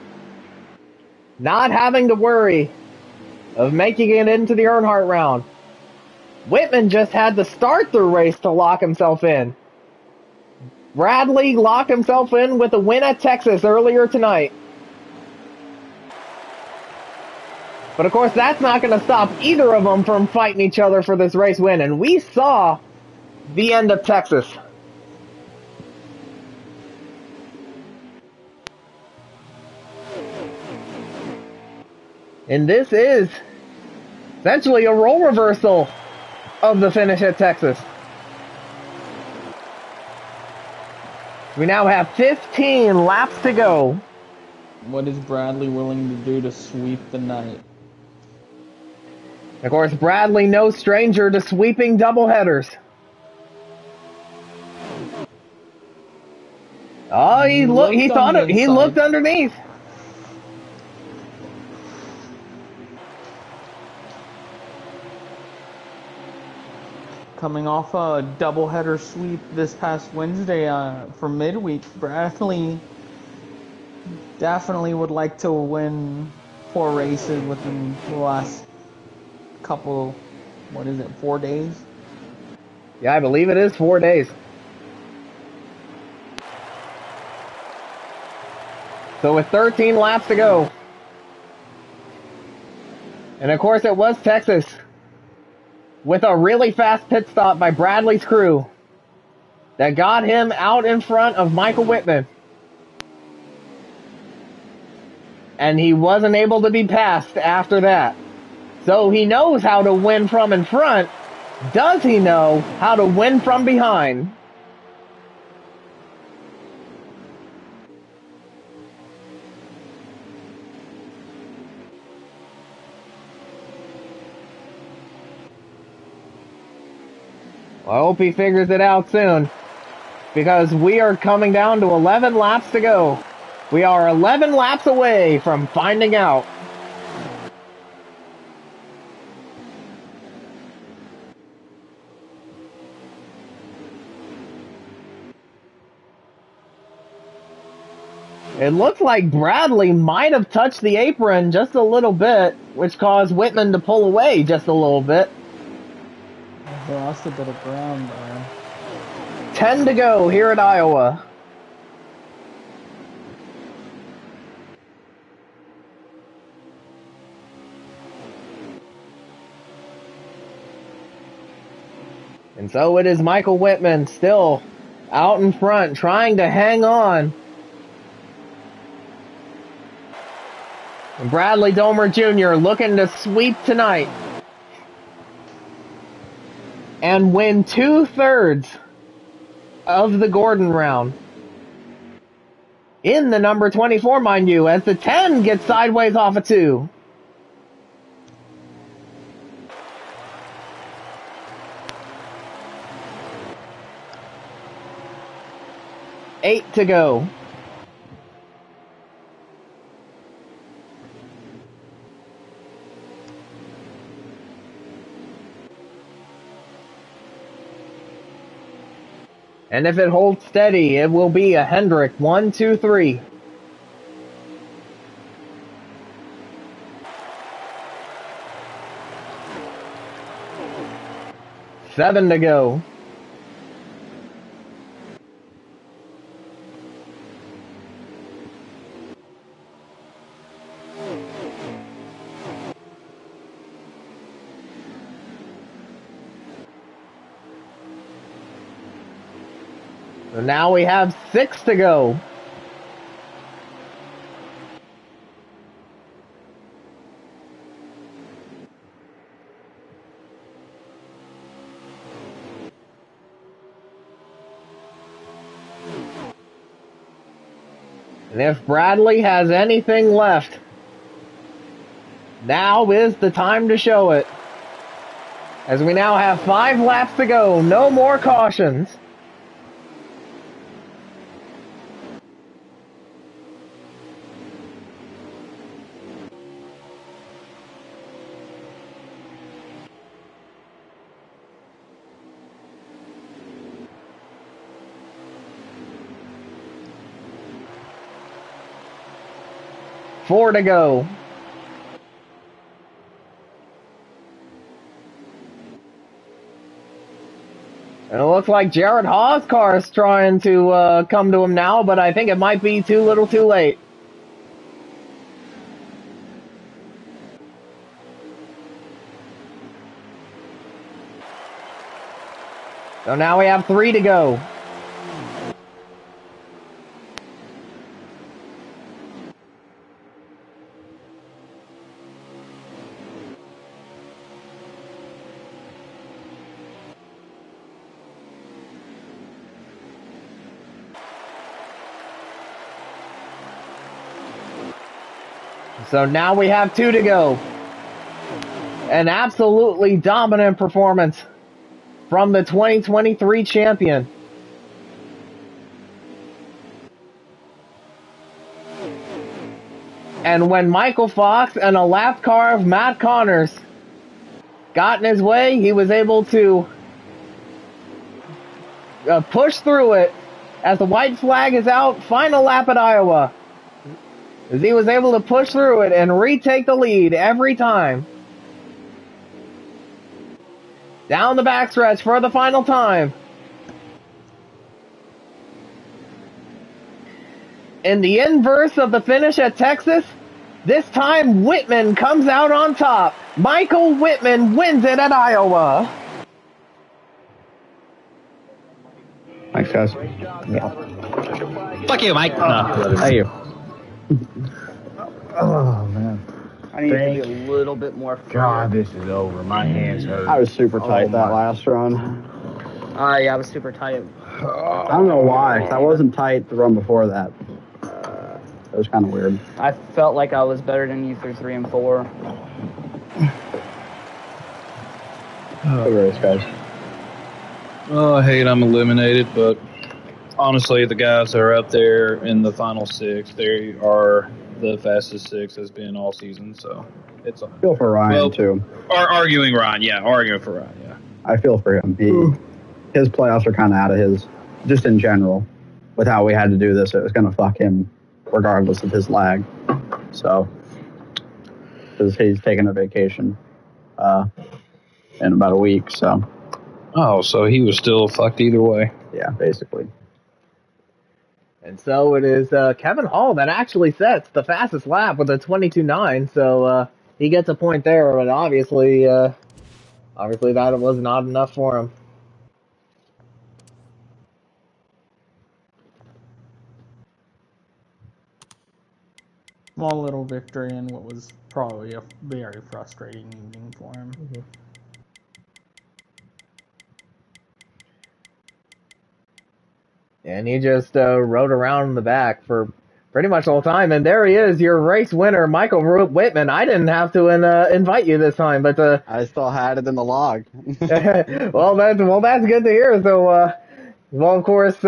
Speaker 1: not having to worry of making it into the Earnhardt round. Whitman just had to start the race to lock himself in. Bradley locked himself in with a win at Texas earlier tonight. But of course, that's not going to stop either of them from fighting each other for this race win. And we saw the end of Texas. And this is essentially a role reversal of the finish at Texas. We now have 15 laps to go.
Speaker 6: What is Bradley willing to do to sweep the night?
Speaker 1: Of course, Bradley no stranger to sweeping doubleheaders. Oh, he looked underneath.
Speaker 6: Coming off a doubleheader sweep this past Wednesday for midweek, Bradley definitely would like to win 4 races within the last couple, 4 days?
Speaker 1: Yeah, I believe it is 4 days. So with 13 laps to go. And of course it was Texas, with a really fast pit stop by Bradley's crew that got him out in front of Michael Whitman. And he wasn't able to be passed after that. So he knows how to win from in front. Does he know how to win from behind? I hope he figures it out soon, because we are coming down to 11 laps to go. We are 11 laps away from finding out. It looks like Bradley might have touched the apron just a little bit, which caused Whitman to pull away just a little bit.
Speaker 10: They lost a bit of ground there.
Speaker 1: 10 to go here at Iowa. And so it is Michael Whitman still out in front, trying to hang on. And Bradley Domer Jr. looking to sweep tonight and win 2/3 of the Gordon round. In the number 24, mind you, as the 10 gets sideways off a 2. Eight to go. And if it holds steady, it will be a Hendrick 1, 2, 3. Seven to go. So now we have 6 to go. And if Bradley has anything left, now is the time to show it. As we now have 5 laps to go, no more cautions. Four to go. And it looks like Jared Hawes' car is trying to come to him now, but I think it might be too little too late. So now we have 3 to go. So now we have 2 to go. An absolutely dominant performance from the 2023 champion. And when Michael Fox and a lap car of Matt Connors got in his way, he was able to push through it as the white flag is out. Final lap at Iowa. As he was able to push through it and retake the lead every time. Down the backstretch for the final time. In the inverse of the finish at Texas, this time Whitman comes out on top. Michael Whitman wins it at Iowa.
Speaker 4: Thanks, guys.
Speaker 5: Yeah. Fuck you, Mike. No.
Speaker 4: Thank you.
Speaker 7: Oh, man.
Speaker 9: I need to be a little bit more free.
Speaker 7: God, this is over. My hands hurt.
Speaker 4: I was super tight that last run.
Speaker 9: Yeah, I was super tight.
Speaker 4: I don't know why. I wasn't tight the run before that. It was kind of weird.
Speaker 9: I felt like I was better than you through 3 and 4.
Speaker 4: Good race, guys.
Speaker 8: Oh, I hate I'm eliminated, but honestly, the guys that are up there in the final 6, they are the fastest 6 has been all season, so it's on.
Speaker 4: I feel for Ryan, too.
Speaker 8: Arguing Ryan, yeah. Arguing for Ryan, yeah.
Speaker 4: I feel for him. His playoffs are kind of out of his, just in general. With how we had to do this, it was going to fuck him regardless of his lag. So, because he's taking a vacation in about a week. So.
Speaker 8: Oh, so he was still fucked either way.
Speaker 4: Yeah, basically.
Speaker 1: And so it is Kevin Hall that actually sets the fastest lap with a 22.9. So he gets a point there, but obviously that was not enough for him.
Speaker 6: Small little victory in what was probably a very frustrating evening for him.
Speaker 1: Mm-hmm. And he just rode around in the back for pretty much the whole time. And there he is, your race winner, Michael Whitman. I didn't have to invite you this time, but
Speaker 4: I still had it in the log.
Speaker 1: well, that's good to hear. So, well, of course,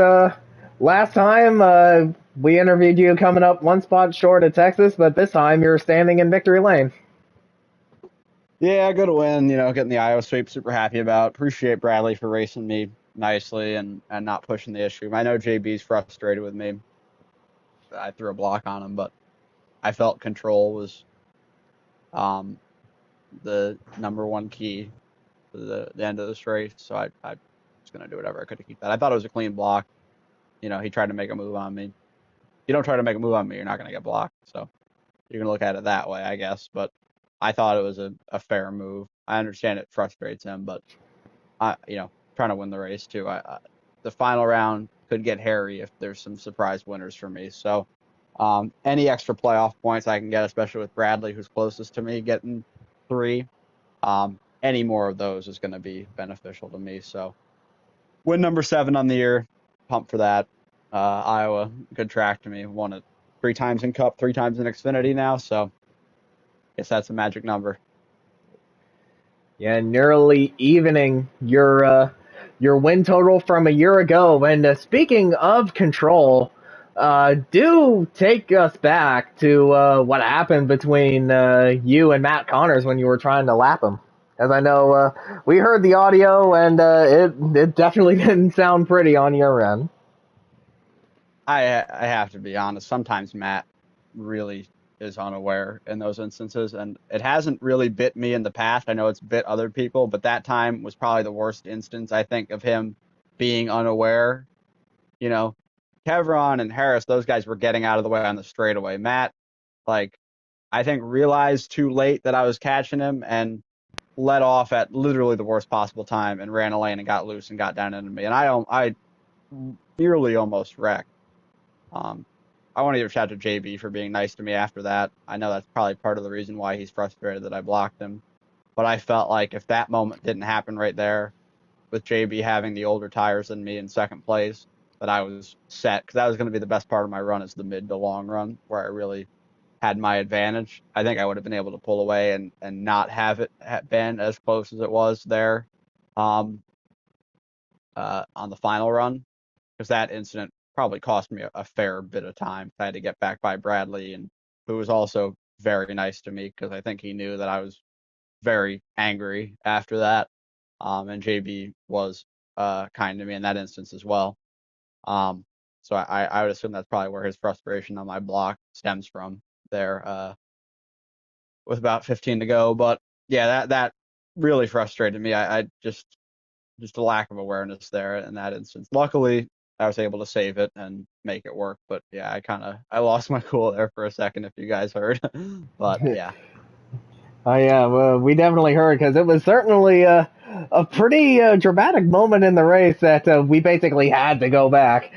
Speaker 1: last time we interviewed you coming up one spot short of Texas, but this time you're standing in victory lane.
Speaker 4: Yeah, good win. Getting the Iowa sweep, super happy about. Appreciate Bradley for racing me nicely and not pushing the issue. I know JB's frustrated with me. I threw a block on him, but I felt control was the number one key to the end of this race. So I was going to do whatever I could to keep that. I thought it was a clean block. He tried to make a move on me. If you don't try to make a move on me, you're not going to get blocked. So you're going to look at it that way, I guess. But I thought it was a fair move. I understand it frustrates him, but trying to win the race too. The final round could get hairy if there's some surprise winners for me. So any extra playoff points I can get, especially with Bradley, who's closest to me, getting 3, any more of those is going to be beneficial to me. So win number 7 on the year, pumped for that. Iowa, good track to me. Won it 3 times in Cup, 3 times in Xfinity now. So guess that's a magic number.
Speaker 1: Yeah, nearly evening your win total from a year ago. And speaking of control, do take us back to what happened between you and Matt Connors when you were trying to lap him. As I know, we heard the audio, and it definitely didn't sound pretty on your end.
Speaker 4: I have to be honest. Sometimes Matt really is unaware in those instances, and it hasn't really bit me in the past. I know it's bit other people, but that time was probably the worst instance, I think, of him being unaware. Kevron and Harris, those guys were getting out of the way on the straightaway. Matt, I think realized too late that I was catching him and let off at literally the worst possible time and ran a lane and got loose and got down into me. And I nearly almost wrecked. I want to give a shout out to JB for being nice to me after that. I know that's probably part of the reason why he's frustrated that I blocked him. But I felt like if that moment didn't happen right there, with JB having the older tires than me in second place, that I was set, because that was going to be the best part of my run, is the mid to long run where I really had my advantage. I think I would have been able to pull away and not have it been as close as it was there on the final run, because that incident probably cost me a fair bit of time. I had to get back by Bradley, and who was also very nice to me, because I think he knew that I was very angry after that. And JB was kind to me in that instance as well. So I would assume that's probably where his frustration on my block stems from there, with about 15 to go. But yeah, that really frustrated me. I just a lack of awareness there in that instance. Luckily, I was able to save it and make it work. But yeah, I lost my cool there for a second, if you guys heard. But yeah.
Speaker 1: Oh yeah, well, we definitely heard, because it was certainly a pretty dramatic moment in the race that we basically had to go back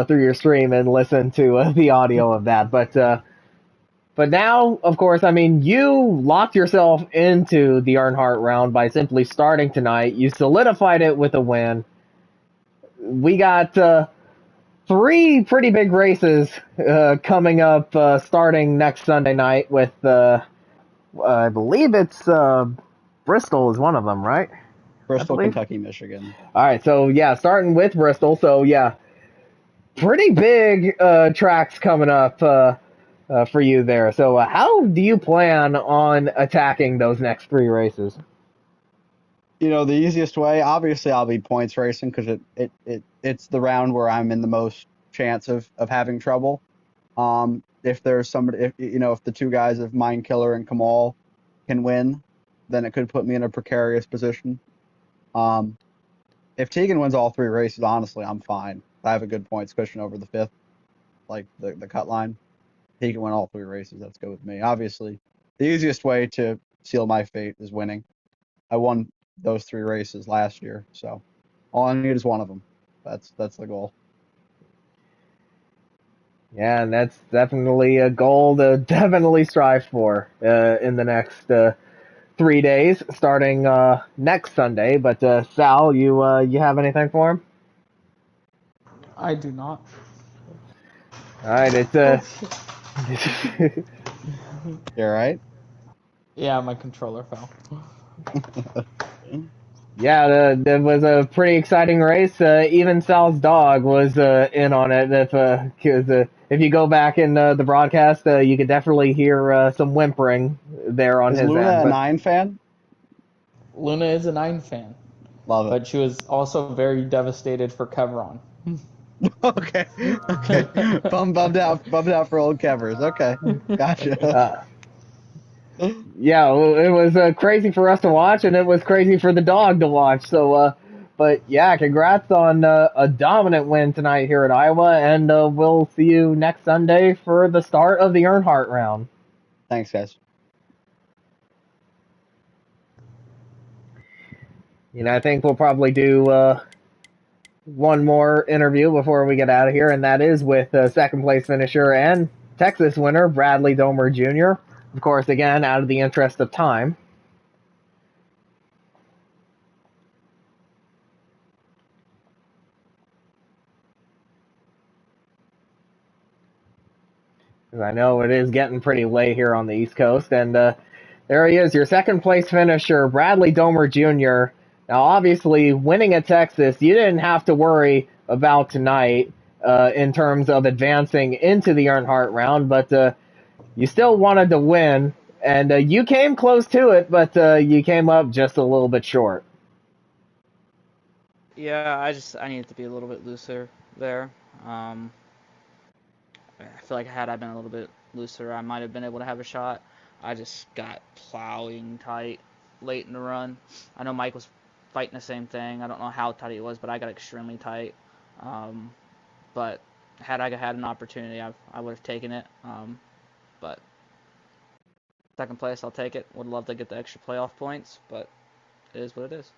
Speaker 1: through your stream and listen to the audio of that. But now, of course, I mean, you locked yourself into the Earnhardt round by simply starting tonight. You solidified it with a win. We got 3 pretty big races coming up starting next Sunday night with, I believe it's Bristol is one of them, right?
Speaker 4: Bristol, Kentucky, Michigan.
Speaker 1: All right, so yeah, starting with Bristol. So yeah, pretty big tracks coming up for you there. So how do you plan on attacking those next 3 races?
Speaker 4: The easiest way, obviously, I'll be points racing, because it's the round where I'm in the most chance of having trouble. If there's somebody, if the two guys of Mind Killer and Kamal can win, then it could put me in a precarious position. If Tegan wins all 3 races, honestly, I'm fine. I have a good points cushion over the 5th, like the cut line. He can win all 3 races. That's good with me. Obviously, the easiest way to seal my fate is winning. I won those 3 races last year, so all I need is one of them. That's the goal.
Speaker 1: Yeah, and that's definitely a goal to definitely strive for in the next 3 days, starting next Sunday. But Sal, you have anything for him?
Speaker 6: I do not.
Speaker 1: All right, it's
Speaker 6: Oh shit.
Speaker 4: You all right?
Speaker 6: Yeah, my controller fell.
Speaker 1: Yeah, that was a pretty exciting race. Even Sal's dog was in on it. If you go back in the broadcast, you could definitely hear some whimpering there on
Speaker 4: Is
Speaker 1: his
Speaker 4: Luna
Speaker 1: end.
Speaker 4: a
Speaker 1: But
Speaker 4: 9 fan?
Speaker 6: Luna is a 9 fan,
Speaker 4: Love it.
Speaker 6: but she was also very devastated for Kevron.
Speaker 4: Okay. Bummed out for old Kevers. Okay, gotcha.
Speaker 1: Yeah, well, it was crazy for us to watch, and it was crazy for the dog to watch. So, but yeah, congrats on a dominant win tonight here at Iowa, and we'll see you next Sunday for the start of the Earnhardt round.
Speaker 4: Thanks, guys.
Speaker 1: I think we'll probably do one more interview before we get out of here, and that is with second place finisher and Texas winner Bradley Domer Jr. Of course, again, out of the interest of time. Because I know it is getting pretty late here on the East Coast, and there he is, your second place finisher, Bradley Domer Jr. Now, obviously, winning at Texas, you didn't have to worry about tonight in terms of advancing into the Earnhardt round, but you still wanted to win, and you came close to it, but you came up just a little bit short.
Speaker 9: Yeah, I needed to be a little bit looser there. I feel like had I been a little bit looser, I might have been able to have a shot. I just got plowing tight late in the run. I know Mike was fighting the same thing. I don't know how tight it was, but I got extremely tight. But had I had an opportunity, I would have taken it. But second place, I'll take it. Would love to get the extra playoff points, but it is what it is.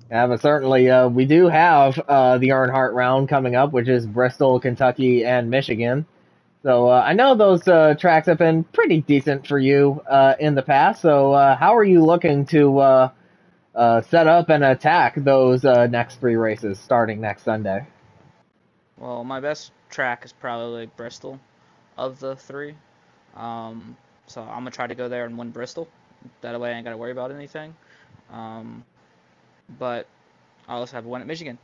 Speaker 1: Yeah, but certainly we do have the Earnhardt round coming up, which is Bristol, Kentucky, and Michigan. So I know those tracks have been pretty decent for you in the past. So how are you looking to set up and attack those next 3 races starting next Sunday?
Speaker 9: Well, my best track is probably Bristol of the 3. So I'm going to try to go there and win Bristol. That way I ain't got to worry about anything. But I also have won at Michigan.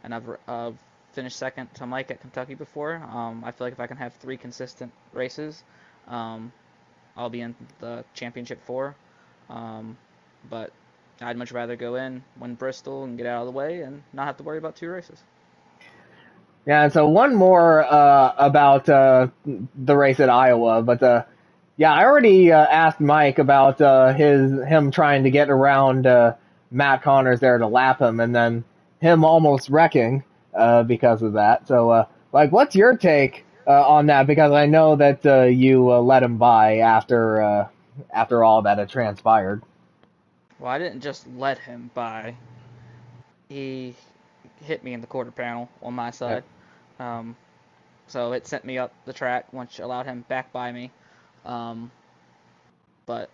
Speaker 9: And I've finished second to Mike at Kentucky before. I feel like if I can have 3 consistent races, I'll be in the championship 4. But I'd much rather go in, win Bristol, and get out of the way and not have to worry about 2 races.
Speaker 1: Yeah, and so one more about the race at Iowa, but yeah, I already asked Mike about him trying to get around Matt Connors there to lap him, and then him almost wrecking because of that. So, like, what's your take on that? Because I know that you let him by after all that had transpired.
Speaker 9: Well, I didn't just let him by. He hit me in the quarter panel on my side. Um, so it sent me up the track, which allowed him back by me. But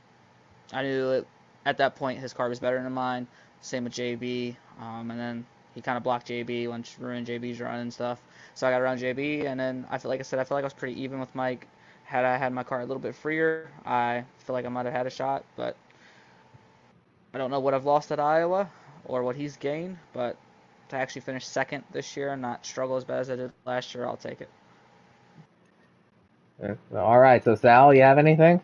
Speaker 9: I knew at that point his car was better than mine. Same with JB. And then he kind of blocked JB, which ruined JB's run and stuff. So I got around JB, and then I feel like I was pretty even with Mike. Had I had my car a little bit freer, I feel like I might have had a shot. But I don't know what I've lost at Iowa or what he's gained. But to actually finish second this year and not struggle as bad as I did last year, I'll take it.
Speaker 1: All right, so Sal, you have anything?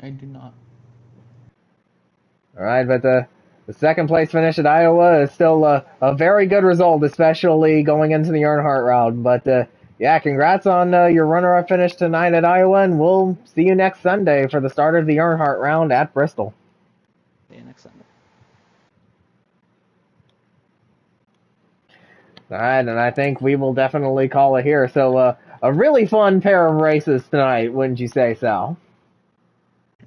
Speaker 6: I do not.
Speaker 1: All right, but the second place finish at Iowa is still a very good result, especially going into the Earnhardt round. But yeah, congrats on your runner-up finish tonight at Iowa, and we'll see you next Sunday for the start of the Earnhardt round at Bristol.
Speaker 9: See you next Sunday.
Speaker 1: All right, and I think we will definitely call it here. So a really fun pair of races tonight, wouldn't you say, Sal?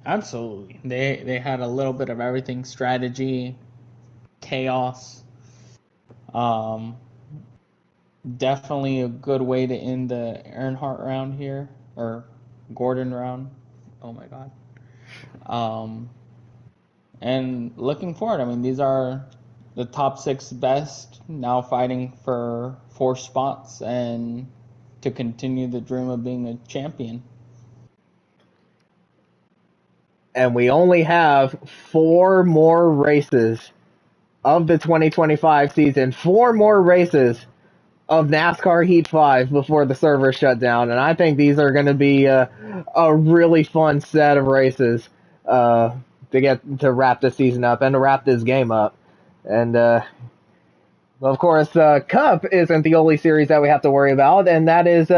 Speaker 6: Absolutely. They had a little bit of everything: strategy, chaos. Um, Definitely a good way to end the Earnhardt round here, or Gordon round. Oh my God. And looking forward, I mean, these are the top 6 best now fighting for 4 spots and to continue the dream of being a champion.
Speaker 1: And we only have 4 more races of the 2025 season, 4 more races of NASCAR Heat 5 before the servers shut down. And I think these are going to be a really fun set of races to get to wrap this season up and to wrap this game up. And of course, Cup isn't the only series that we have to worry about, and that is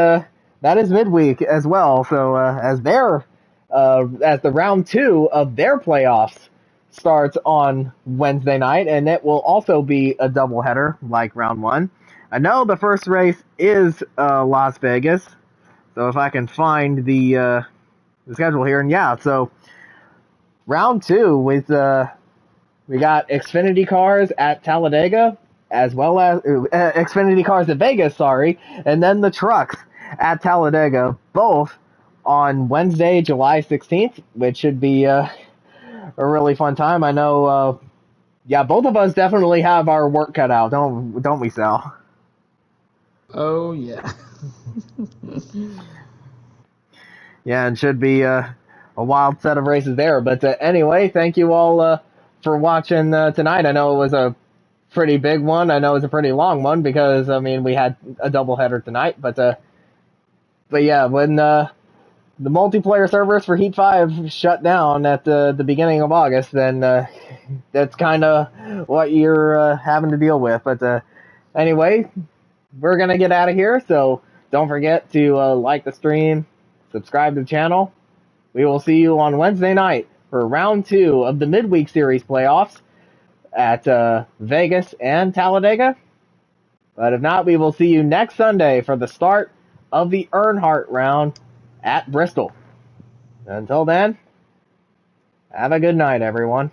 Speaker 1: midweek as well. So as the round 2 of their playoffs starts on Wednesday night, and it will also be a doubleheader like round 1. I know the first race is Las Vegas, so if I can find the schedule here, and yeah, so round 2 with we got Xfinity cars at Talladega, as well as Xfinity cars at Vegas, sorry, and then the trucks at Talladega, both on Wednesday, July 16th, which should be a really fun time. I know, yeah, both of us definitely have our work cut out, don't we, Sal?
Speaker 6: Oh, yeah.
Speaker 1: Yeah, and should be a wild set of races there. But anyway, thank you all for watching tonight. I know it was a pretty big one. I know it was a pretty long one because, I mean, we had a doubleheader tonight. But yeah, when the multiplayer servers for Heat 5 shut down at the beginning of August, then that's kind of what you're having to deal with. But anyway, we're going to get out of here. So don't forget to like the stream, subscribe to the channel. We will see you on Wednesday night for round 2 of the midweek series playoffs at Vegas and Talladega. But if not, we will see you next Sunday for the start of the Earnhardt round at Bristol. Until then, have a good night, everyone.